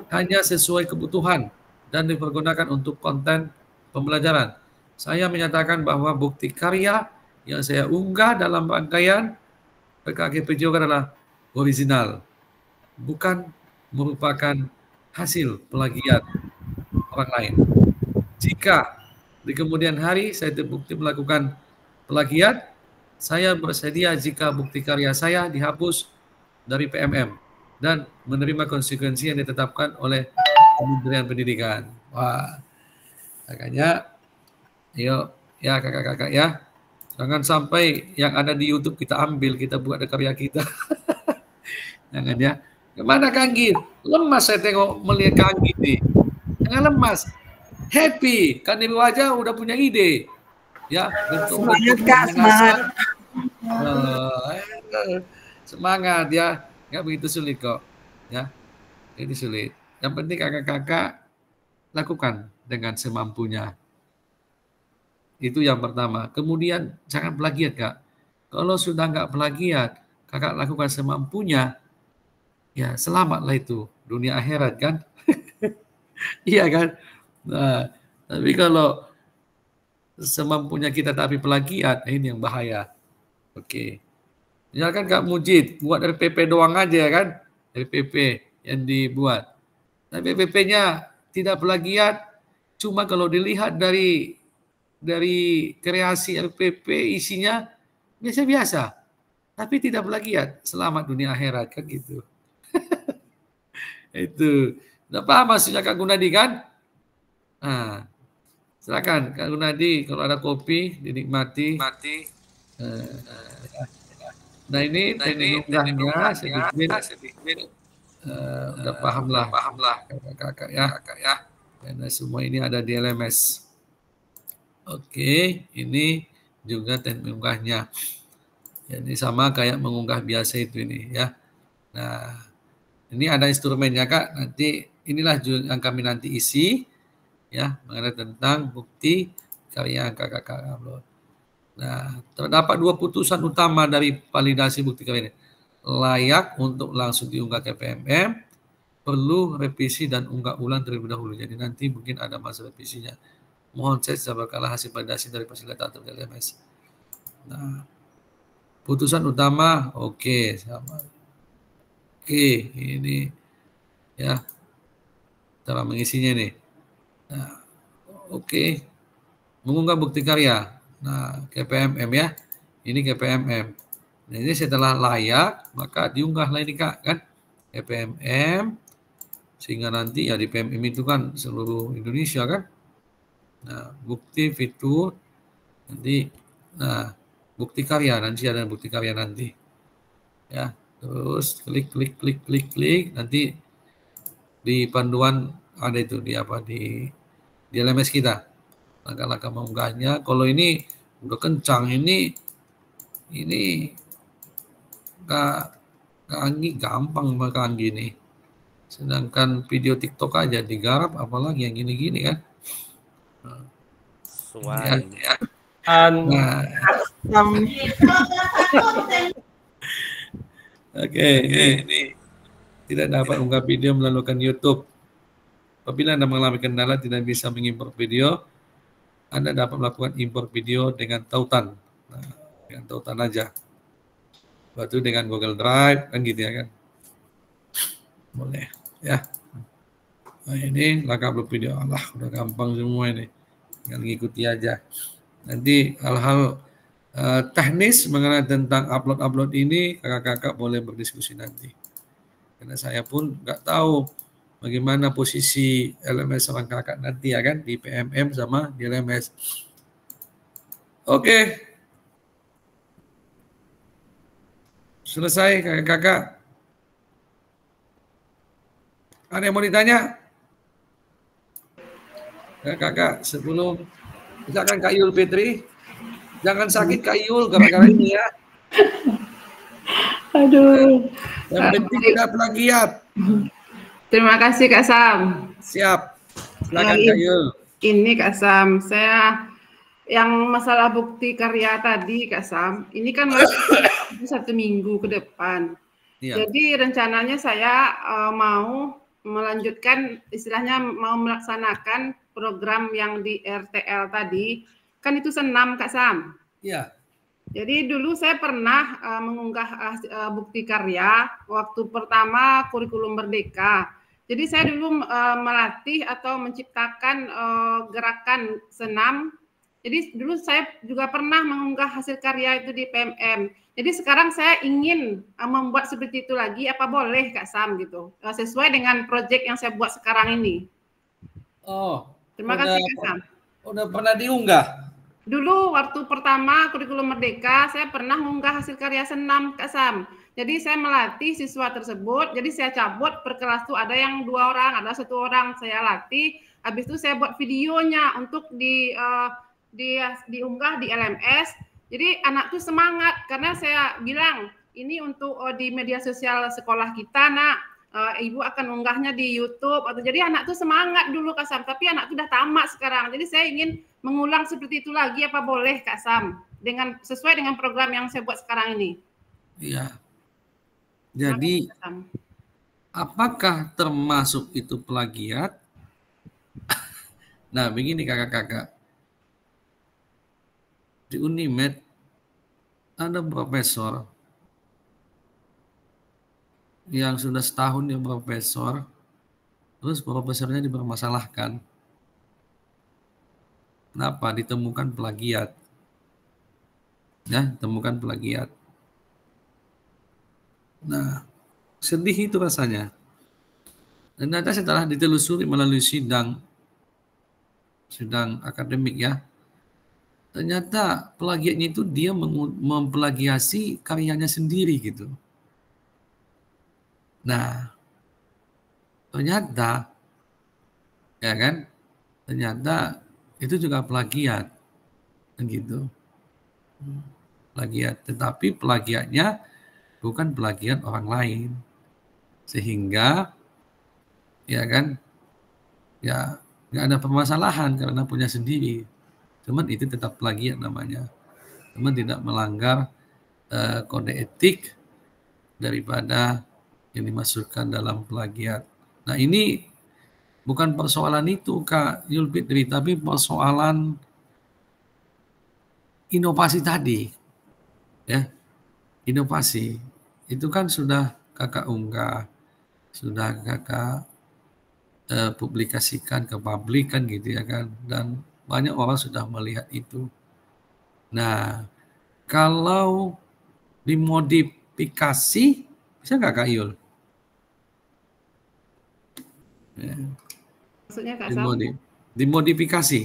hanya sesuai kebutuhan dan dipergunakan untuk konten pembelajaran. Saya menyatakan bahwa bukti karya yang saya unggah dalam rangkaian PKKP juga adalah original, bukan merupakan hasil plagiat orang lain. Jika di kemudian hari saya terbukti melakukan plagiat, saya bersedia jika bukti karya saya dihapus dari PMM dan menerima konsekuensi yang ditetapkan oleh Kementerian Pendidikan. Wah, makanya, yuk ya kakak-kakak ya, jangan sampai yang ada di YouTube kita ambil, kita buat karya kita. Jangan ya. Kemana Kang Gin? Lemas saya tengok melihat Kang Gin nih. Jangan lemas. Happy, kan di wajah udah punya ide. Ya, Semangat Kak, semangat. Semangat ya. Nggak begitu sulit kok. Ya, ini sulit. Yang penting kakak-kakak lakukan dengan semampunya. Itu yang pertama. Kemudian jangan plagiat kak. Kalau sudah nggak plagiat, kakak lakukan semampunya, ya selamatlah itu dunia akhirat kan. Iya kan. Nah, tapi kalau semampunya kita tapi plagiat, ini yang bahaya. Oke. Misalkan Kak Mujid buat RPP doang aja kan, RPP yang dibuat. Nah, RPP-nya tidak plagiat, cuma kalau dilihat dari kreasi RPP isinya biasa-biasa, tapi tidak plagiat. Selamat dunia akhirat kan gitu. Itu. Udah paham maksudnya Kak Gunadi kan? Nah, silakan Kak Gunadi kalau ada kopi dinikmati. Nah ini teknik unggahnya sedikit udah paham lah kakak ya. Karena semua ini ada di LMS. Oke, ini juga teknik unggahnya. Ini sama kayak mengunggah biasa itu ini ya. Nah, ini ada instrumennya kak. Nanti inilah yang kami nanti isi ya mengenai tentang bukti karya kakak upload. Nah, terdapat 2 putusan utama dari validasi bukti karya ini. Layak untuk langsung diunggah ke PMM, perlu revisi dan unggah ulang terlebih dahulu. Jadi nanti mungkin ada masa revisinya. Mohon cek sebagai hasil validasi dari fasilitator LMS. Nah, putusan utama, oke, sama. Oke, ini ya cara mengisinya nih. Nah, oke, mengunggah bukti karya. Nah, KPMM ya, ini KPMM. Nah, ini setelah layak, maka diunggahlah ini kak kan, KPMM, sehingga nanti ya di PMM itu kan seluruh Indonesia kan. Nah, bukti fitur, nanti, nah, bukti karya, nanti ada bukti karya nanti. Ya, terus klik, nanti di panduan ada itu di apa di LMS kita. Langkah-langkah mengunggahnya. Kalau ini udah kencang ini Kak Anggi gampang sama Kak Anggi nih. Sedangkan video TikTok aja digarap, apalagi yang gini-gini kan. Ya. Nah. Oke, ini tidak dapat unggah video melalui YouTube. Apabila Anda mengalami kendala tidak bisa mengimpor video, Anda dapat melakukan impor video dengan tautan. Nah, dengan tautan aja. Waktu dengan Google Drive, kan gitu ya kan. Boleh, ya. Nah, ini langkah upload video. Allah, udah gampang semua ini. Tinggal ngikuti aja. Nanti hal-hal teknis mengenai tentang upload ini, kakak-kakak boleh berdiskusi nanti. Karena saya pun nggak tahu bagaimana posisi LMS orang kakak nanti ya kan, di PMM sama di LMS. Oke. Selesai kakak-kakak. Ada yang mau ditanya? Kakak, sebelum misalkan Kak Yul Fitri, jangan sakit Kak Yul gara-gara ini ya. Aduh. Yang penting tidak plagiat. Terima kasih Kak Sam. Siap. Silakan Kak Yul. Ini Kak Sam, saya yang masalah bukti karya tadi Kak Sam, ini kan masih 1 minggu ke depan. Iya. Jadi rencananya saya mau melanjutkan, istilahnya mau melaksanakan program yang di RTL tadi, kan itu senam Kak Sam. Iya. Jadi dulu saya pernah mengunggah bukti karya waktu pertama kurikulum Merdeka. Jadi saya dulu melatih atau menciptakan gerakan senam. Jadi dulu saya juga pernah mengunggah hasil karya itu di PMM. Jadi sekarang saya ingin membuat seperti itu lagi, apa boleh Kak Sam gitu, sesuai dengan proyek yang saya buat sekarang ini. Oh. Terima kasih Kak Sam. Udah pernah diunggah? Dulu waktu pertama kurikulum Merdeka saya pernah mengunggah hasil karya senam Kak Sam. Jadi saya melatih siswa tersebut. Jadi saya cabut per kelas tuh ada yang 2 orang, ada 1 orang saya latih. Habis itu saya buat videonya untuk diunggah di LMS. Jadi anak tuh semangat karena saya bilang ini untuk di media sosial sekolah kita nak, ibu akan unggahnya di YouTube. Jadi anak tuh semangat dulu Kak Sam, tapi anak tuh udah tamat sekarang. Jadi saya ingin mengulang seperti itu lagi, apa boleh Kak Sam, dengan sesuai dengan program yang saya buat sekarang ini. Iya. Jadi apakah termasuk itu plagiat? Nah, begini kakak-kakak. Di Unimed ada profesor yang sudah setahun dia profesor, terus profesornya dipermasalahkan. Kenapa? Ditemukan plagiat. Ya, ditemukan plagiat. Nah, sedih itu rasanya. Dan ternyata setelah ditelusuri melalui sidang akademik ya, ternyata plagiatnya itu dia memplagiasi karyanya sendiri gitu. Nah, ternyata ya kan, ternyata itu juga plagiat gitu. Plagiat, tetapi plagiatnya bukan plagiat orang lain. Sehingga ya kan, ya nggak ada permasalahan karena punya sendiri. Cuman itu tetap plagiat namanya. Cuman tidak melanggar kode etik daripada yang dimasukkan dalam plagiat. Nah ini bukan persoalan itu Kak Yul Fitri, tapi persoalan inovasi tadi. Ya, inovasi. Itu kan sudah kakak unggah, sudah kakak publikasikan ke publik kan gitu ya kan. Dan banyak orang sudah melihat itu. Nah, kalau dimodifikasi, bisa nggak Kak Yul? Ya. Maksudnya Kak Sam? Dimodifikasi.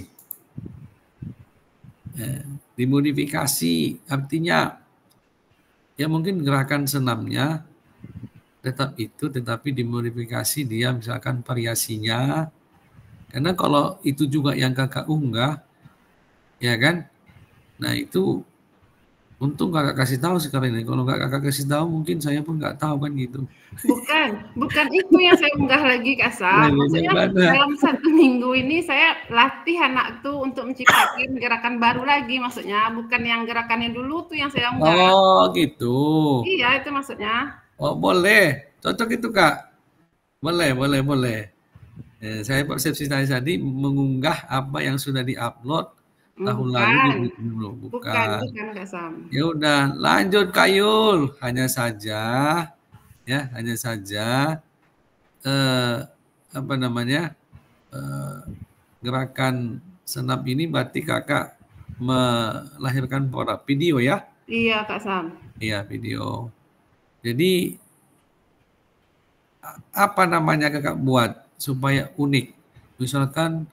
Ya. Dimodifikasi artinya ya mungkin gerakan senamnya tetap itu, tetapi dimodifikasi dia misalkan variasinya. Karena kalau itu juga yang kakak unggah, ya kan? Nah itu untung kakak kasih tahu sekarang ini. Kalau nggak kakak kasih tahu, mungkin saya pun nggak tahu kan gitu. Bukan itu yang saya unggah lagi Kak Sam. Maksudnya dalam 1 minggu ini saya latih anak tuh untuk menciptakan gerakan baru lagi. Maksudnya bukan yang gerakannya dulu tuh yang saya unggah. Oh gitu. Iya itu maksudnya. Oh boleh, cocok itu Kak. Boleh. Saya persepsi tadi mengunggah apa yang sudah diupload tahun lalu bukan Kak Sam. Ya udah, lanjut Kak Yul. Hanya saja gerakan senam ini berarti kakak melahirkan produk video ya. Iya Kak Sam. Iya, video. Jadi apa namanya kakak buat supaya unik? Misalkan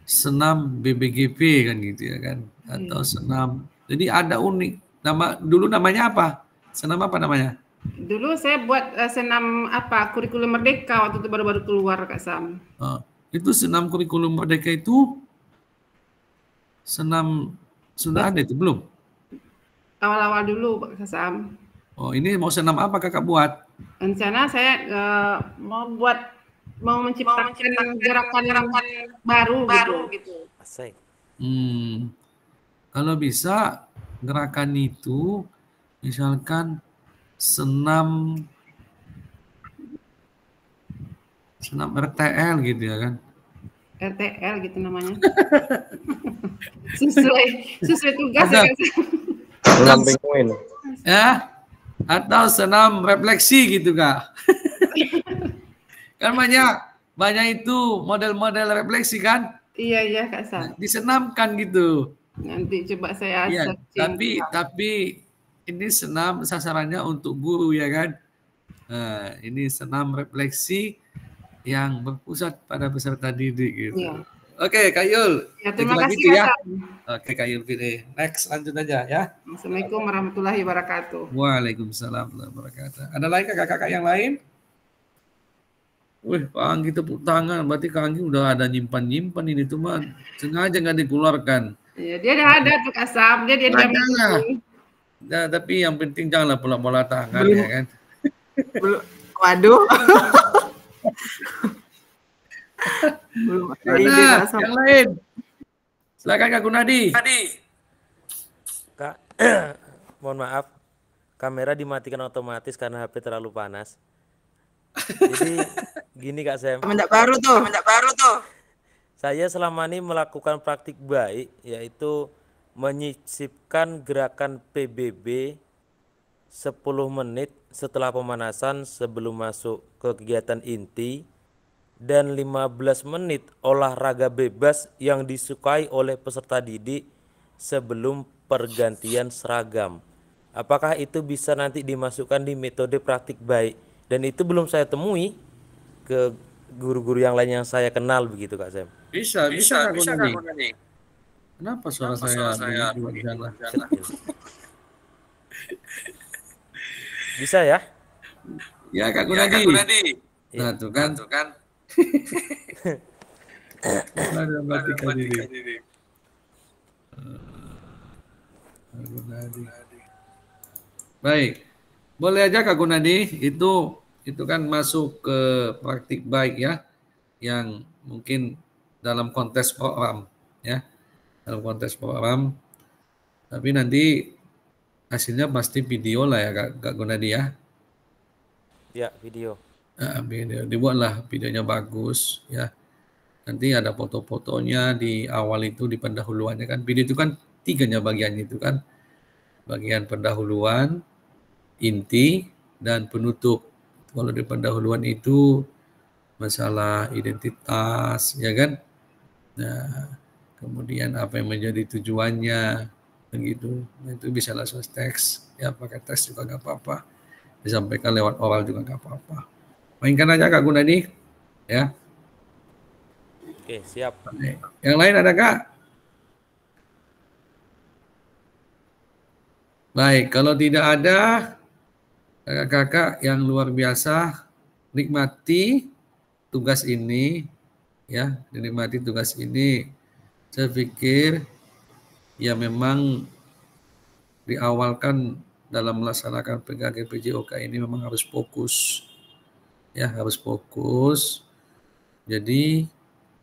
senam BBGP kan gitu ya kan, atau senam. Jadi ada unik. Dulu namanya apa? Senam apa namanya? Dulu saya buat senam kurikulum Merdeka waktu itu baru-baru keluar Kak Sam. Itu senam kurikulum Merdeka itu senam sudah ada itu belum? Awal-awal dulu Kak Sam. Oh, ini mau senam apa kakak buat? Rencana saya mau menciptakan gerakan baru gitu. Asik. Kalau bisa gerakan itu misalkan senam RTL gitu ya kan? RTL gitu namanya. sesuai tugas ya kan? Senam penguin. Ya, atau senam refleksi gitu kak. Kan banyak itu model-model refleksi kan? Iya Kak Sam. Disenamkan gitu. Nanti coba saya searching. Tapi ini senam sasarannya untuk guru ya kan? Nah, ini senam refleksi yang berpusat pada peserta didik gitu. Iya. Oke, Kak Yul. Ya, terima kasih gitu, ya. Oke, Kak Yul pilih. Next, lanjut aja ya. Assalamualaikum warahmatullahi wabarakatuh. Waalaikumsalam warahmatullahi wabarakatuh. Ada lagi kakak-kakak yang lain? Wih, Kak Anggi tepuk tangan. Berarti Kak Anggi udah ada nyimpan ini tuh, man. Sengaja nggak dikeluarkan. Iya, dia udah ada tuh Kak Sam. Dia nah, tapi yang penting janganlah pola-pola tangan ya kan. Belum. Waduh. Nah, yang lain. Silakan Kak Gunadi. Kak, mohon maaf. Kamera dimatikan otomatis karena HP terlalu panas. Jadi gini Kak Sam. Mendak baru tuh. Saya selama ini melakukan praktik baik, yaitu menyisipkan gerakan PBB 10 menit setelah pemanasan sebelum masuk ke kegiatan inti, dan 15 menit olahraga bebas yang disukai oleh peserta didik sebelum pergantian seragam. Apakah itu bisa nanti dimasukkan di metode praktik baik? Dan itu belum saya temui ke guru-guru yang lain yang saya kenal begitu Kak Sam. Bisa Kak Gunadi. Kenapa suara saya Bisa ya? Ya Kak Gunadi. Nah tuh kan. Baik, boleh aja Kak Gunadi, itu kan masuk ke praktik baik ya, yang mungkin dalam konteks program ya, tapi nanti hasilnya pasti video lah ya Kak Gunadi ya. Ya, video. Video, dibuatlah videonya bagus ya. Nanti ada foto-fotonya di awal itu, di pendahuluannya kan. Video itu kan 3 bagiannya itu kan. Bagian pendahuluan, inti, dan penutup. Kalau di pendahuluan itu masalah identitas, ya kan? Nah, kemudian apa yang menjadi tujuannya, begitu. Nah, itu bisa langsung teks, ya pakai teks juga nggak apa-apa. Disampaikan lewat oral juga nggak apa-apa. Mainkan aja Kak Gunadi, ya. Oke, siap. Yang lain ada Kak? Baik, kalau tidak ada, kakak-kakak yang luar biasa, nikmati tugas ini, ya, dinikmati tugas ini. Saya pikir, ya memang diawalkan dalam melaksanakan PKG PJOK ini memang harus fokus, ya, harus fokus. Jadi,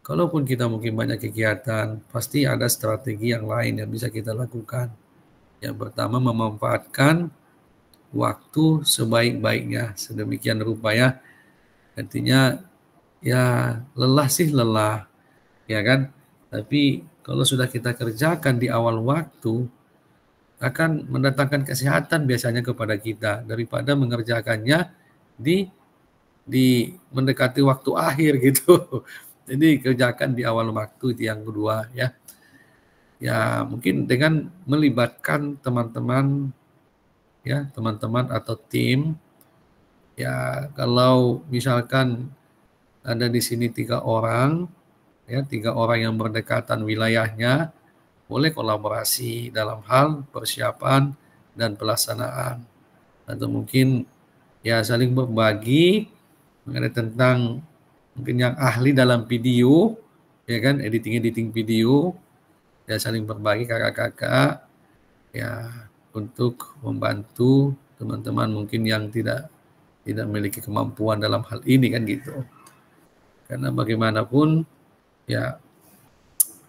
kalaupun kita mungkin banyak kegiatan, pasti ada strategi yang lain yang bisa kita lakukan. Yang pertama, memanfaatkan waktu sebaik-baiknya, sedemikian rupa ya. Artinya ya lelah sih lelah, ya kan. Tapi kalau sudah kita kerjakan di awal waktu, akan mendatangkan kesehatan biasanya kepada kita daripada mengerjakannya di mendekati waktu akhir gitu. Jadi kerjakan di awal waktu, itu yang kedua ya. Ya, mungkin dengan melibatkan teman-teman ya, teman-teman atau tim. Ya, kalau misalkan ada di sini 3 orang, ya 3 orang yang berdekatan wilayahnya, boleh kolaborasi dalam hal persiapan dan pelaksanaan. Atau mungkin ya saling berbagi mengenai tentang mungkin yang ahli dalam video, ya kan, editing video, ya saling berbagi kakak-kakak ya untuk membantu teman-teman mungkin yang tidak memiliki kemampuan dalam hal ini kan gitu. Karena bagaimanapun ya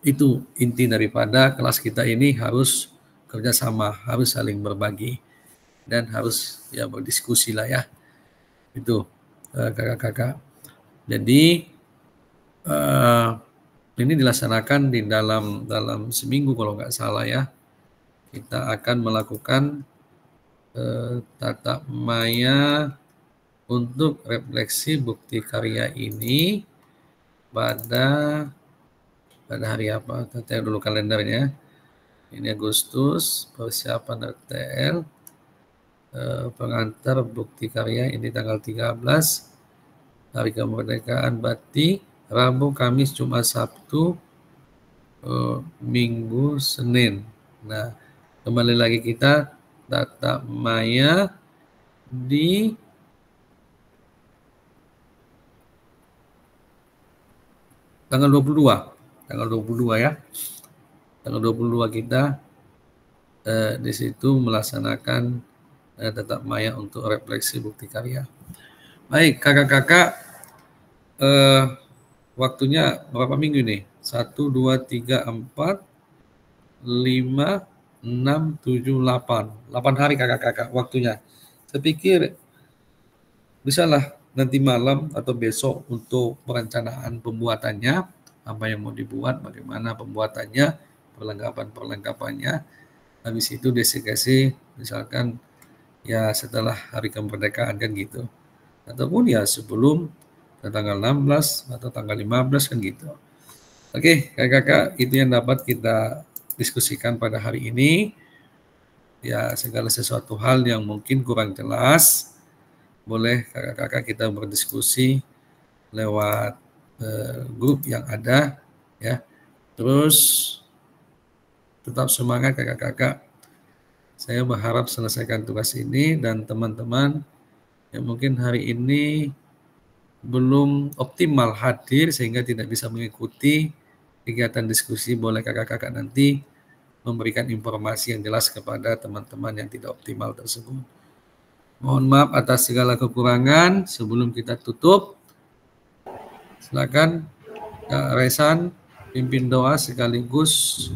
itu inti daripada kelas kita ini harus kerjasama, harus saling berbagi dan harus ya berdiskusi lah ya. Itu kakak-kakak. Jadi ini dilaksanakan di dalam seminggu kalau nggak salah ya. Kita akan melakukan tatap maya untuk refleksi bukti karya ini pada hari apa? Kita dulu kalendernya. Ini Agustus, persiapan RTL, pengantar bukti karya ini tanggal 13, hari kemerdekaan Batik, Rabu, Kamis, Jumat, Sabtu, Minggu, Senin. Nah, kembali lagi kita tatap maya di tanggal 22 ya. Tanggal 22 kita di situ melaksanakan tatap maya untuk refleksi bukti karya. Baik, kakak-kakak, waktunya berapa minggu nih? 1, 2, 3, 4, 5, 6, 7, 8. 8 hari kakak-kakak waktunya. Saya pikir bisalah nanti malam atau besok untuk perencanaan pembuatannya, apa yang mau dibuat, bagaimana pembuatannya, perlengkapan-perlengkapannya. Habis itu disekusi misalkan ya setelah hari kemerdekaan kan gitu. Ataupun ya sebelum tanggal 16 atau tanggal 15 kan gitu. Oke, kakak-kakak, itu yang dapat kita diskusikan pada hari ini. Ya, segala sesuatu hal yang mungkin kurang jelas, boleh kakak-kakak kita berdiskusi lewat grup yang ada ya. Terus tetap semangat kakak-kakak. Saya berharap selesaikan tugas ini dan teman-teman yang mungkin hari ini belum optimal hadir sehingga tidak bisa mengikuti kegiatan diskusi, boleh kakak-kakak nanti memberikan informasi yang jelas kepada teman-teman yang tidak optimal tersebut. Mohon maaf atas segala kekurangan. Sebelum kita tutup, silakan Kak Resan pimpin doa sekaligus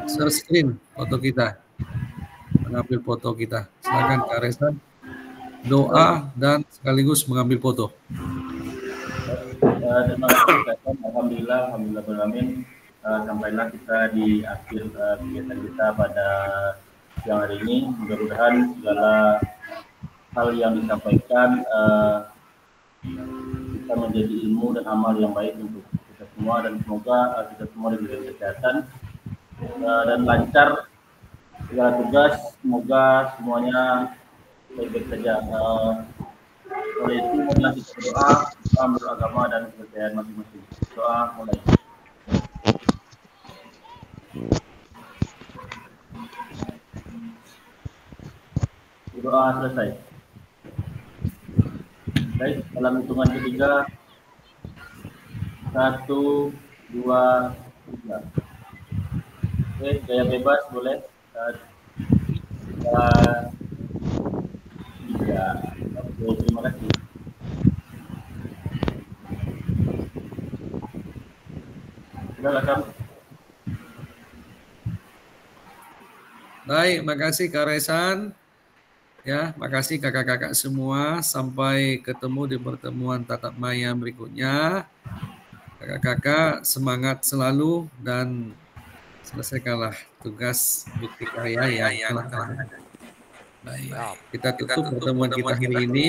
share screen foto kita, mengambil foto kita. Silakan Kak Resan doa dan sekaligus mengambil foto. Terima kasih. Alhamdulillah beralamin. Sampailah kita di akhir kegiatan kita pada siang hari ini. Mudah-mudahan segala hal yang disampaikan bisa menjadi ilmu dan amal yang baik untuk kita semua, dan semoga kita semua diberi kesehatan dan lancar segala tugas. Semoga semuanya baik-baik saja. Oleh itu marilah kita berdoa menurut agama dan kepercayaan masing-masing. Doa mulai. Doa selesai. Baik, dalam hitungan ketiga, 1, 2, 3. Oke, gaya bebas boleh. 3. Oke, terima kasih. Silakan. Baik, makasih Kak Resan. Ya, makasih kakak-kakak semua. Sampai ketemu di pertemuan tatap maya berikutnya. Kakak-kakak semangat selalu dan selesaikanlah tugas bukti karya yang telah ada. Baik, kita tutup pertemuan kita hari ini.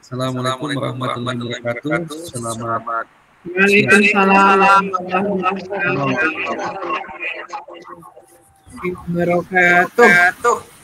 Assalamualaikum warahmatullahi wabarakatuh. Selamat Waalaikumsalam warahmatullahi wabarakatuh.